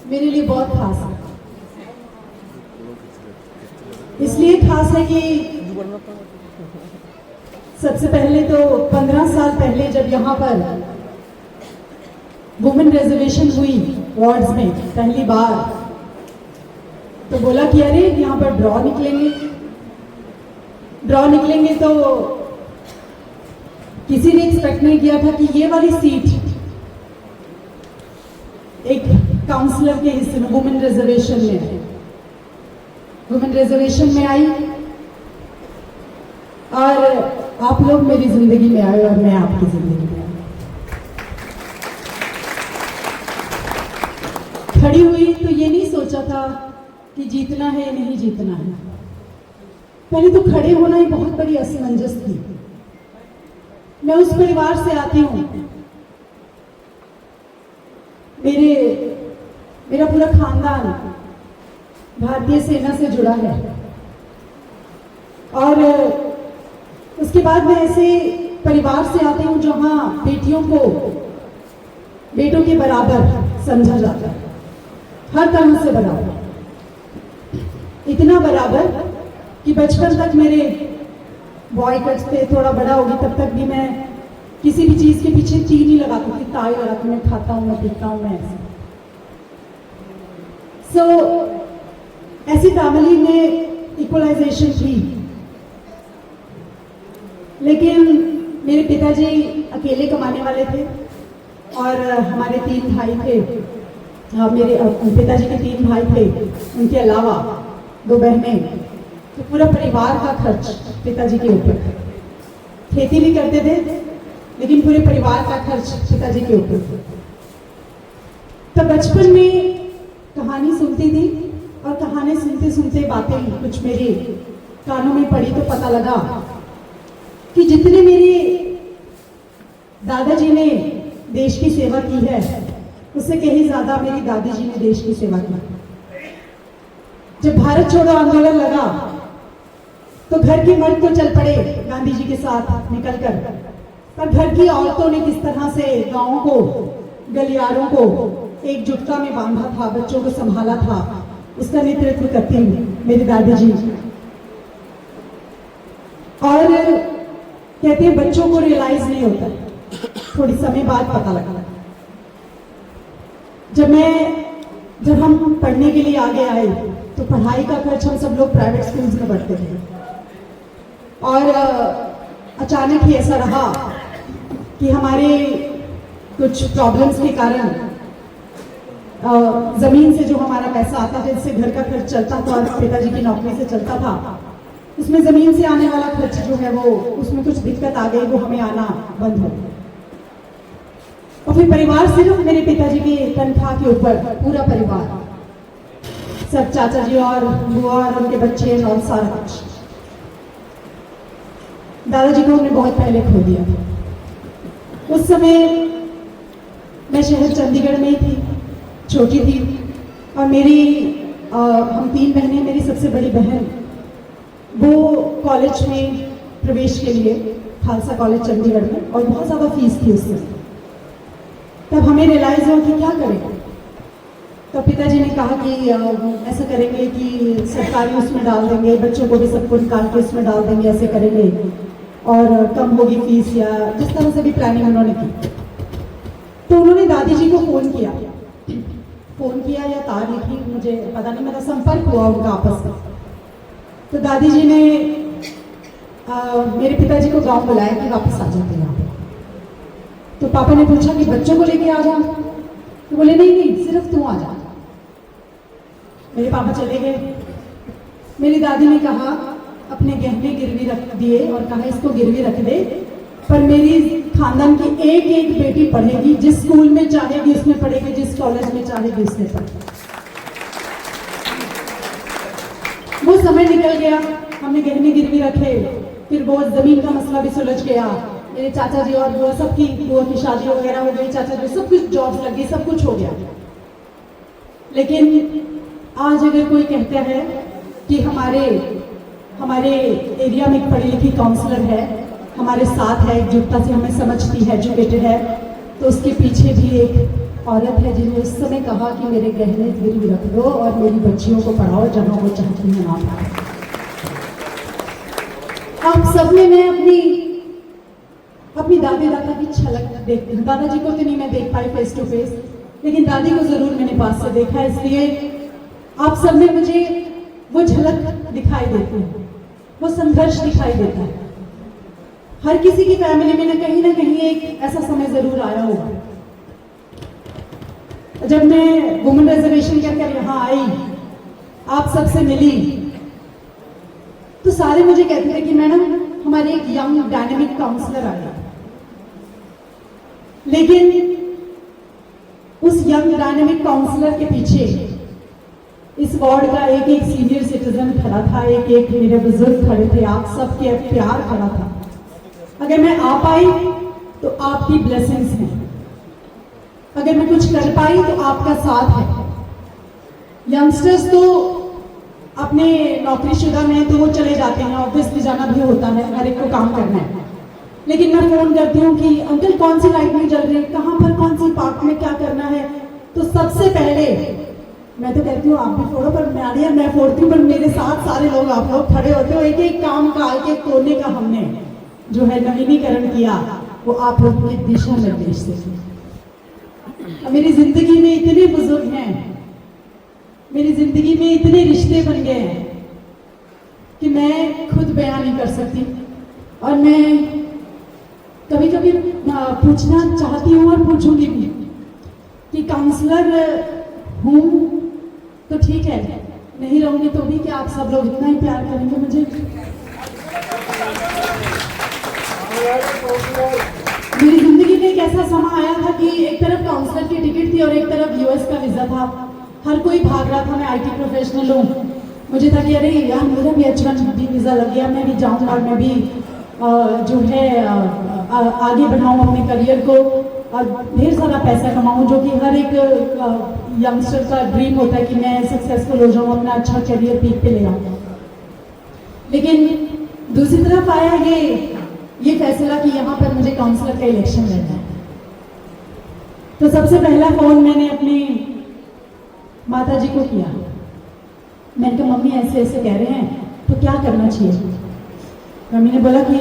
Speaker 8: मेरे लिए बहुत खास है इसलिए खास है कि सबसे पहले तो 15 साल पहले जब यहाँ पर वुमेन रिजर्वेशन हुई वार्ड्स में पहली बार तो बोला कि अरे यहाँ पर ड्रॉ निकलेंगे तो किसी ने एक्सपेक्ट नहीं किया था कि ये वाली सीट एक काउंसलर के हिस्से में वुमेन रिजर्वेशन में आई और आप लोग मेरी जिंदगी में आए और मैं आपकी जिंदगी में आई खड़ी हुई तो ये नहीं सोचा था कि जीतना है या नहीं जीतना है पहले तो खड़े होना ही बहुत बड़ी असमंजस थी मैं उस परिवार से आती हूँ मेरा पूरा खानदान भारतीय सेना से जुड़ा है और उसके बाद मैं ऐसे परिवार से आती हूँ जहाँ बेटियों को बेटों के बराबर समझा जाता है, हर तरह से बराबर, इतना बराबर कि बचपन तक मेरे बॉय कट्स थे, थोड़ा बड़ा होगी तब तक भी मैं किसी भी चीज के पीछे टी नहीं लगाती थी, ताई लगाती, मैं खाता हूँ, मैं पीता हूँ, मैं ऐसे। ऐसी फैमिली में इक्वलाइजेशन थी, लेकिन मेरे पिताजी अकेले कमाने वाले थे और हमारे 3 भाई थे। मेरे पिताजी के 3 भाई थे, उनके अलावा 2 बहनें, तो पूरा परिवार का खर्च पिताजी के ऊपर। खेती भी करते थे, लेकिन पूरे परिवार का खर्च पिताजी के ऊपर। तो बचपन में कहानी सुनती थी और कहानी सुनते सुनते बातें कुछ मेरे कानों में पड़ी तो पता लगा कि जितने मेरे दादाजी ने देश की सेवा की है, उससे कहीं ज्यादा मेरी दादी जी ने देश की सेवा की। जब भारत छोड़ो आंदोलन लगा तो घर के मर्द तो चल पड़े गांधी जी के साथ निकलकर, पर घर की औरतों ने किस तरह से गांवों को, गलियारों को एकजुटता में बांधा था, बच्चों को संभाला था, उसका नेतृत्व करती हूँ मेरी दादी जी। और कहते हैं बच्चों को रियलाइज नहीं होता, थोड़ी समय बाद पता लगा। जब हम पढ़ने के लिए आगे आए तो पढ़ाई का खर्च हम सब लोग प्राइवेट स्कूल्स में पढ़ते थे, और अचानक ही ऐसा रहा कि हमारे कुछ प्रॉब्लम्स के कारण जमीन से जो हमारा पैसा आता था, जिससे घर का खर्च चलता था और पिताजी की नौकरी से चलता था, उसमें जमीन से आने वाला खर्च जो है वो, उसमें कुछ दिक्कत आ गई, वो हमें आना बंद हो गया। और फिर परिवार सिर्फ मेरे पिताजी की तनख्वाह के ऊपर, पूरा परिवार, सब चाचा जी और बुआ और उनके बच्चे और सारा कुछ। दादाजी को हमने बहुत पहले खो दिया था। उस समय मैं शहर चंडीगढ़ में ही थी, छोटी थी, और हम 3 बहनें, मेरी सबसे बड़ी बहन वो कॉलेज में प्रवेश के लिए, खालसा कॉलेज चंडीगढ़ में, और बहुत ज़्यादा फीस थी उसमें। तब हमें रियलाइज हुआ कि क्या करें। तो पिताजी ने कहा कि ऐसा करेंगे कि सरकारी उसमें डाल देंगे, बच्चों को भी सबको निकाल के उसमें डाल देंगे, ऐसे करेंगे और कम होगी फीस, या जिस तरह से भी प्लानिंग उन्होंने की। तो उन्होंने दादी जी को फ़ोन किया या तार लिखी, मुझे पता नहीं, मेरा संपर्क हुआ उनका आपस में। तो दादी जी ने मेरे पिताजी को गांव बुलाया कि वापस आ जाते यहाँ पे। तो पापा ने पूछा कि बच्चों को लेके आ जा, तो बोले नहीं, सिर्फ तू आ जा। मेरे पापा चले गए। मेरी दादी ने कहा, अपने गहने गिरवी रख दिए और कहा इसको गिरवी रख दे, पर मेरी खानदान की एक एक बेटी पढ़ेगी, जिस स्कूल में चाहेगी उसमें पढ़ेगी, जिस कॉलेज में चाहेगी उसमें पढ़ेगी। वो समय निकल गया, हमने गहने गिरवी रखे, फिर वो जमीन का मसला भी सुलझ गया। मेरे चाचा जी और बुआ, सबकी बुआ की शादी वगैरह हो गई, चाचा जी सब कुछ जॉब्स लग गई, सब कुछ हो गया। लेकिन आज अगर कोई कहता है कि हमारे एरिया में एक पढ़ी लिखी काउंसलर है, हमारे साथ है, एकजुटता से हमें समझती है, एजुकेटेड है, तो उसके पीछे भी एक औरत है जिन्होंने उस समय कहा कि मेरे गहने गिरवी रख दो और मेरी बच्चियों को पढ़ाओ जहां वो चाहती हैं वहां पढ़ाओ। आप सब में मैं अपनी दादी दादा की झलक देखती हूँ। दादाजी को तो नहीं मैं देख पाई फेस टू फेस, लेकिन दादी को जरूर मैंने पास से देखा, इसलिए आप सब में मुझे वो झलक दिखाई देती है, वो संघर्ष दिखाई देता है। हर किसी की फैमिली में ना कहीं एक ऐसा समय जरूर आया होगा। जब मैं वुमेन रिजर्वेशन कर यहाँ आई, आप सबसे मिली, तो सारे मुझे कहते थे कि मैडम हमारे एक यंग डायनेमिक काउंसलर आया। लेकिन उस यंग डायनेमिक काउंसलर के पीछे इस वार्ड का एक एक सीनियर सिटीजन खड़ा था, एक एक मेरे बुजुर्ग खड़े थे, आप सबके प्यार खड़ा था। अगर मैं आ पाई तो आपकी ब्लेसिंग्स हैं, अगर मैं कुछ कर पाई तो आपका साथ है। यंगस्टर्स तो अपने नौकरीशुदा में तो वो चले जाते हैं, ऑफिस भी जाना भी होता है, हर एक को काम करना है, लेकिन मैं फोन करती हूँ कि अंकल कौन सी लाइट नहीं जल रही, कहाँ पर कौन सी पार्क में क्या करना है, तो सबसे पहले मैं तो कहती हूँ आप भी फोड़ो, पर मैं फोड़ती हूँ, पर मेरे साथ सारे लोग आप लोग खड़े होते हो। एक एक काम का एक एक कोने का हमने जो है नवीनीकरण किया, वो आप लोगों के दिशा निर्देश से किया। मेरी जिंदगी में इतने बुजुर्ग हैं, मेरी जिंदगी में इतने रिश्ते बन गए हैं कि मैं खुद बयान नहीं कर सकती। और मैं कभी कभी पूछना चाहती हूँ और पूछूंगी भी कि काउंसलर हूँ तो ठीक है, नहीं रहूंगी तो भी क्या आप सब लोग इतना ही प्यार करेंगे मुझे? मेरी जिंदगी में एक ऐसा समा आया था कि एक तरफ काउंसलर की टिकट थी और एक तरफ यूएस का वीजा था। हर कोई भाग रहा था, मैं आईटी प्रोफेशनल हूँ, मुझे था कि अरे यार मेरा भी H1B वीजा लग गया, मैं भी जाऊँ और मैं भी जो है आगे बढ़ाऊँ अपने करियर को और ढेर सारा पैसा कमाऊँ, जो कि हर एक यंगस्टर का ड्रीम होता है कि मैं सक्सेसफुल हो जाऊँ, अपना अच्छा करियर पीक पे ले आऊँ। लेकिन दूसरी तरफ आया ये फैसला कि यहाँ पर मुझे काउंसलर का इलेक्शन लड़ना है। तो सबसे पहला फोन मैंने अपनी माता जी को किया। मैंने कहा मम्मी ऐसे ऐसे कह रहे हैं तो क्या करना चाहिए? मम्मी ने बोला कि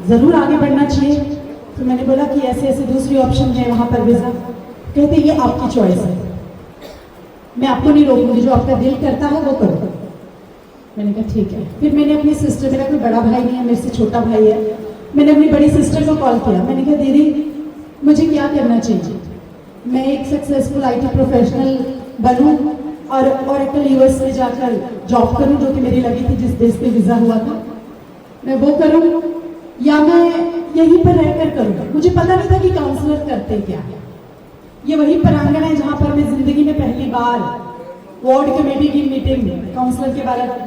Speaker 8: ज़रूर आगे बढ़ना चाहिए। तो मैंने बोला कि ऐसे ऐसे दूसरी ऑप्शन है वहाँ पर वीज़ा। कहते ये आपकी चॉइस है, मैं आपको नहीं रोकूंगी, जो आपका दिल करता है वो करो। मैंने कहा ठीक है। फिर मैंने अपनी सिस्टर, मेरा कोई बड़ा भाई नहीं है, मेरे से छोटा भाई है, मैंने अपनी बड़ी सिस्टर को कॉल किया। मैंने कहा दीदी मुझे क्या करना चाहिए? मैं एक सक्सेसफुल आईटी प्रोफेशनल बनूं और ओरेकल यूएस में जाकर जॉब करूं, जो कि मेरी लगी थी जिस देश पे वीज़ा हुआ था, मैं वो करूं या मैं यहीं पर रहकर करूं। मुझे पता नहीं था कि काउंसलर करते क्या है। ये वही प्रांगण है जहां पर मैं जिंदगी में पहली बार वार्ड कमेटी की मीटिंग काउंसलर के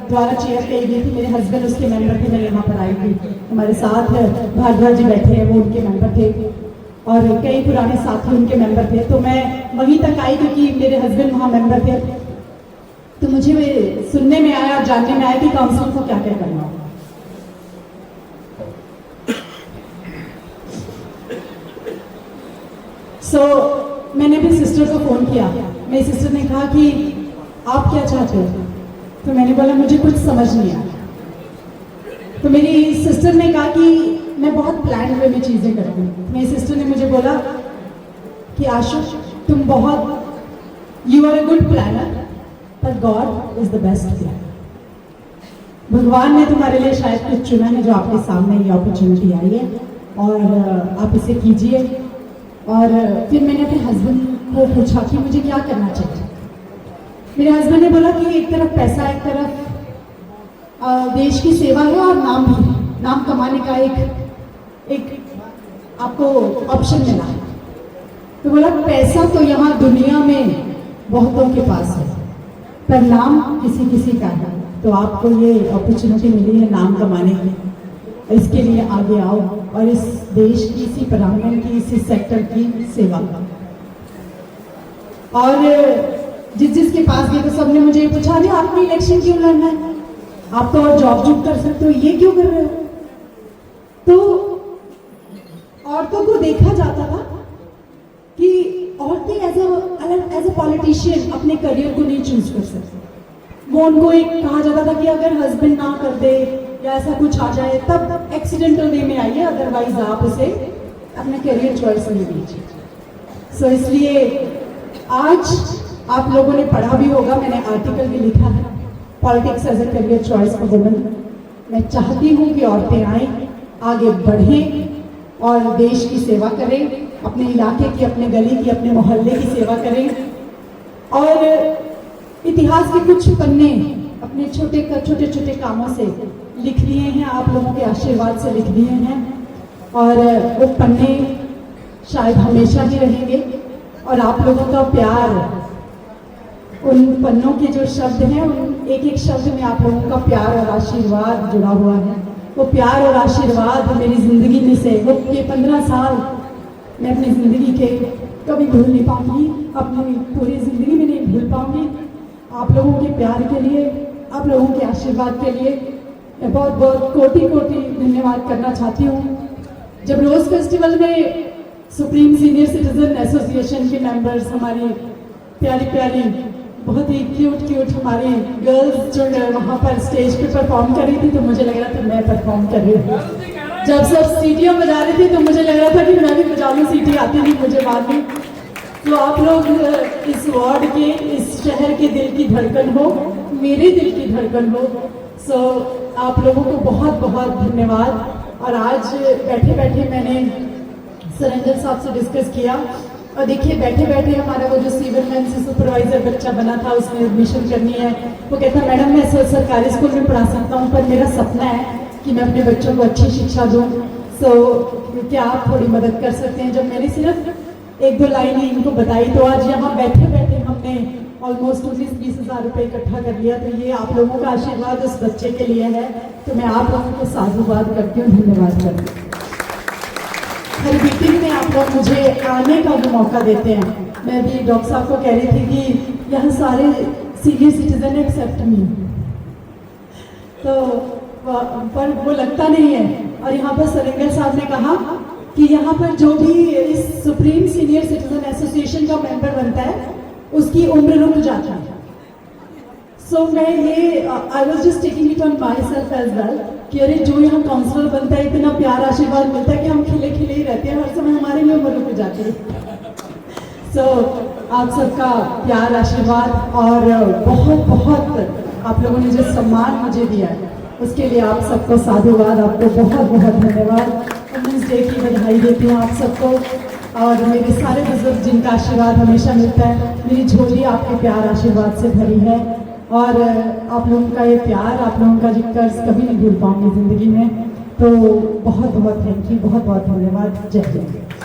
Speaker 8: द्वारा चेयर की गई थी। मेरे हस्बैंड उसके मेंबर थे, मैं यहाँ पर आई थी, हमारे साथ भारद्वाज जी बैठे हैं, वो उनके मेंबर थे और कई पुराने साथी उनके मेंबर थे। तो मैं वहीं तक आई क्योंकि मेरे हस्बैंड वहाँ मेंबर थे। तो मुझे सुनने में आया और जानने में आया कि काउंसलर को क्या क्या करना होगा। मैंने अपनी सिस्टर को फोन किया। मेरी सिस्टर ने कहा कि आप क्या चाहते हो? तो मैंने बोला मुझे कुछ समझ नहीं आया। तो मेरी सिस्टर ने कहा कि मैं बहुत प्लान वे में चीज़ें करती हूँ। मेरी सिस्टर ने मुझे बोला कि आशु तुम बहुत you are a good planner पर God is the best planner. भगवान ने तुम्हारे लिए शायद कुछ चुना है जो आपके सामने ये अपॉर्चुनिटी आई है और आप इसे कीजिए। और फिर मैंने अपने हस्बैंड को पूछा कि मुझे क्या करना चाहिए। मेरे हस्बैंड ने बोला कि एक तरफ पैसा, एक तरफ देश की सेवा है और नाम भी है, नाम कमाने का एक आपको ऑप्शन मिला है। तो बोला पैसा तो यहाँ दुनिया में बहुतों के पास है पर नाम किसी किसी का है। तो आपको ये अपॉर्चुनिटी मिली है नाम कमाने की, इसके लिए आगे आओ और इस देश की, इसी प्रांगण की, इसी सेक्टर की सेवा करो। और जिसके पास गए तो सबने मुझे ये पूछा अरे आपको इलेक्शन क्यों लड़ना है, आप तो और जॉब कर सकते हो, ये क्यों कर रहे हो? तो औरतों को देखा जाता था कि औरतें एज ए पॉलिटिशियन अपने करियर को नहीं चूज कर सकती। वो उनको एक कहा जाता था कि अगर हस्बैंड ना कर दे या ऐसा कुछ आ जाए तब एक्सीडेंटल वे में आइए, अदरवाइज आप उसे अपने करियर चॉइस नहीं दीजिए। सो इसलिए आज आप लोगों ने पढ़ा भी होगा, मैंने आर्टिकल भी लिखा है politics as a career choice for women. मैं चाहती हूँ कि औरतें आए, आगे बढ़ें और देश की सेवा करें, अपने इलाके की, अपने गली की, अपने मोहल्ले की सेवा करें। और इतिहास के कुछ पन्ने अपने छोटे छोटे कामों से लिख लिए हैं, आप लोगों के आशीर्वाद से लिख दिए हैं और वो पन्ने शायद हमेशा ही रहेंगे। और आप लोगों का प्यार, उन पन्नों के जो शब्द हैं, उन एक एक शब्द में आप लोगों का प्यार और आशीर्वाद जुड़ा हुआ है। वो प्यार और आशीर्वाद मेरी ज़िंदगी में से वो ये 15 साल मैं अपनी ज़िंदगी के कभी भूल नहीं पाऊंगी, अपनी पूरी ज़िंदगी में नहीं भूल पाऊंगी। आप लोगों के प्यार के लिए, आप लोगों के आशीर्वाद के लिए मैं बहुत बहुत कोटि कोटि धन्यवाद करना चाहती हूँ। जब रोज़ फेस्टिवल में सुप्रीम सीनियर सिटीजन एसोसिएशन के मेंबर्स, हमारी प्यारी प्यारी बहुत ही क्यूट हमारी गर्ल्स जो है वहाँ पर स्टेज पे परफॉर्म कर रही थी, तो मुझे लग रहा था मैं परफॉर्म कर रही हूँ। जब सब सीटियाँ बजा रही थी तो मुझे लग रहा था कि मैं भी बजा लूँ, सीटी आती नहीं मुझे बाद में। तो आप लोग इस वार्ड के, इस शहर के दिल की धड़कन हो, मेरे दिल की धड़कन हो। सो आप लोगों को बहुत बहुत धन्यवाद। और आज बैठे बैठे मैंने सरंजन साहब से डिस्कस किया, और देखिए बैठे बैठे हमारा वो जो सिविल मैन से सुपरवाइजर बच्चा बना था, उसने एडमिशन करनी है, वो कहता मैडम मैं सरकारी स्कूल में पढ़ा सकता हूँ, पर मेरा सपना है कि मैं अपने बच्चों को अच्छी शिक्षा दूँ। सो क्या आप थोड़ी मदद कर सकते हैं? जब मैंने सिर्फ 1-2 लाइन ही इनको बताई, तो आज यहाँ बैठे बैठे हमने ऑलमोस्ट 19-20 हज़ार रुपये इकट्ठा कर लिया। तो ये आप लोगों का आशीर्वाद उस बच्चे के लिए है, तो मैं आप लोगों को साधुवाद करती हूँ, धन्यवाद करती हूँ। हर मीटिंग में आप लोग मुझे आने का भी मौका देते हैं। मैं भी डॉक्टर साहब को कह रही थी कि यहाँ सारे सीनियर सिटीजन एक्सेप्ट मी, तो पर वो लगता नहीं है। और यहाँ पर सरंगल साहब ने कहा कि यहाँ पर जो भी इस सुप्रीम सीनियर सिटीजन एसोसिएशन का मेंबर बनता है उसकी उम्र रुक जाती है। सो मैं ये I was just taking it on myself as well कि अरे जो यहाँ काउंसलर बनता है इतना प्यार आशीर्वाद मिलता है कि हम खिले खिले ही रहते हैं, हर समय हमारी भी उम्र रुक जाती है। सो आप सबका प्यार आशीर्वाद और बहुत बहुत आप लोगों ने जो सम्मान मुझे दिया है उसके लिए आप सबको साधुवाद, आपको बहुत बहुत धन्यवाद। वुमेंस डे की बधाई देती हूँ आप सबको, और मेरे सारे बुजुर्ग जिनका आशीर्वाद हमेशा मिलता है, मेरी झोली आपके प्यार आशीर्वाद से भरी है। और आप लोगों का ये प्यार, आप लोगों का जो कर्ज कभी नहीं भूल पाऊंगी ज़िंदगी में। तो बहुत बहुत थैंक यू, बहुत बहुत धन्यवाद। जय हिंद।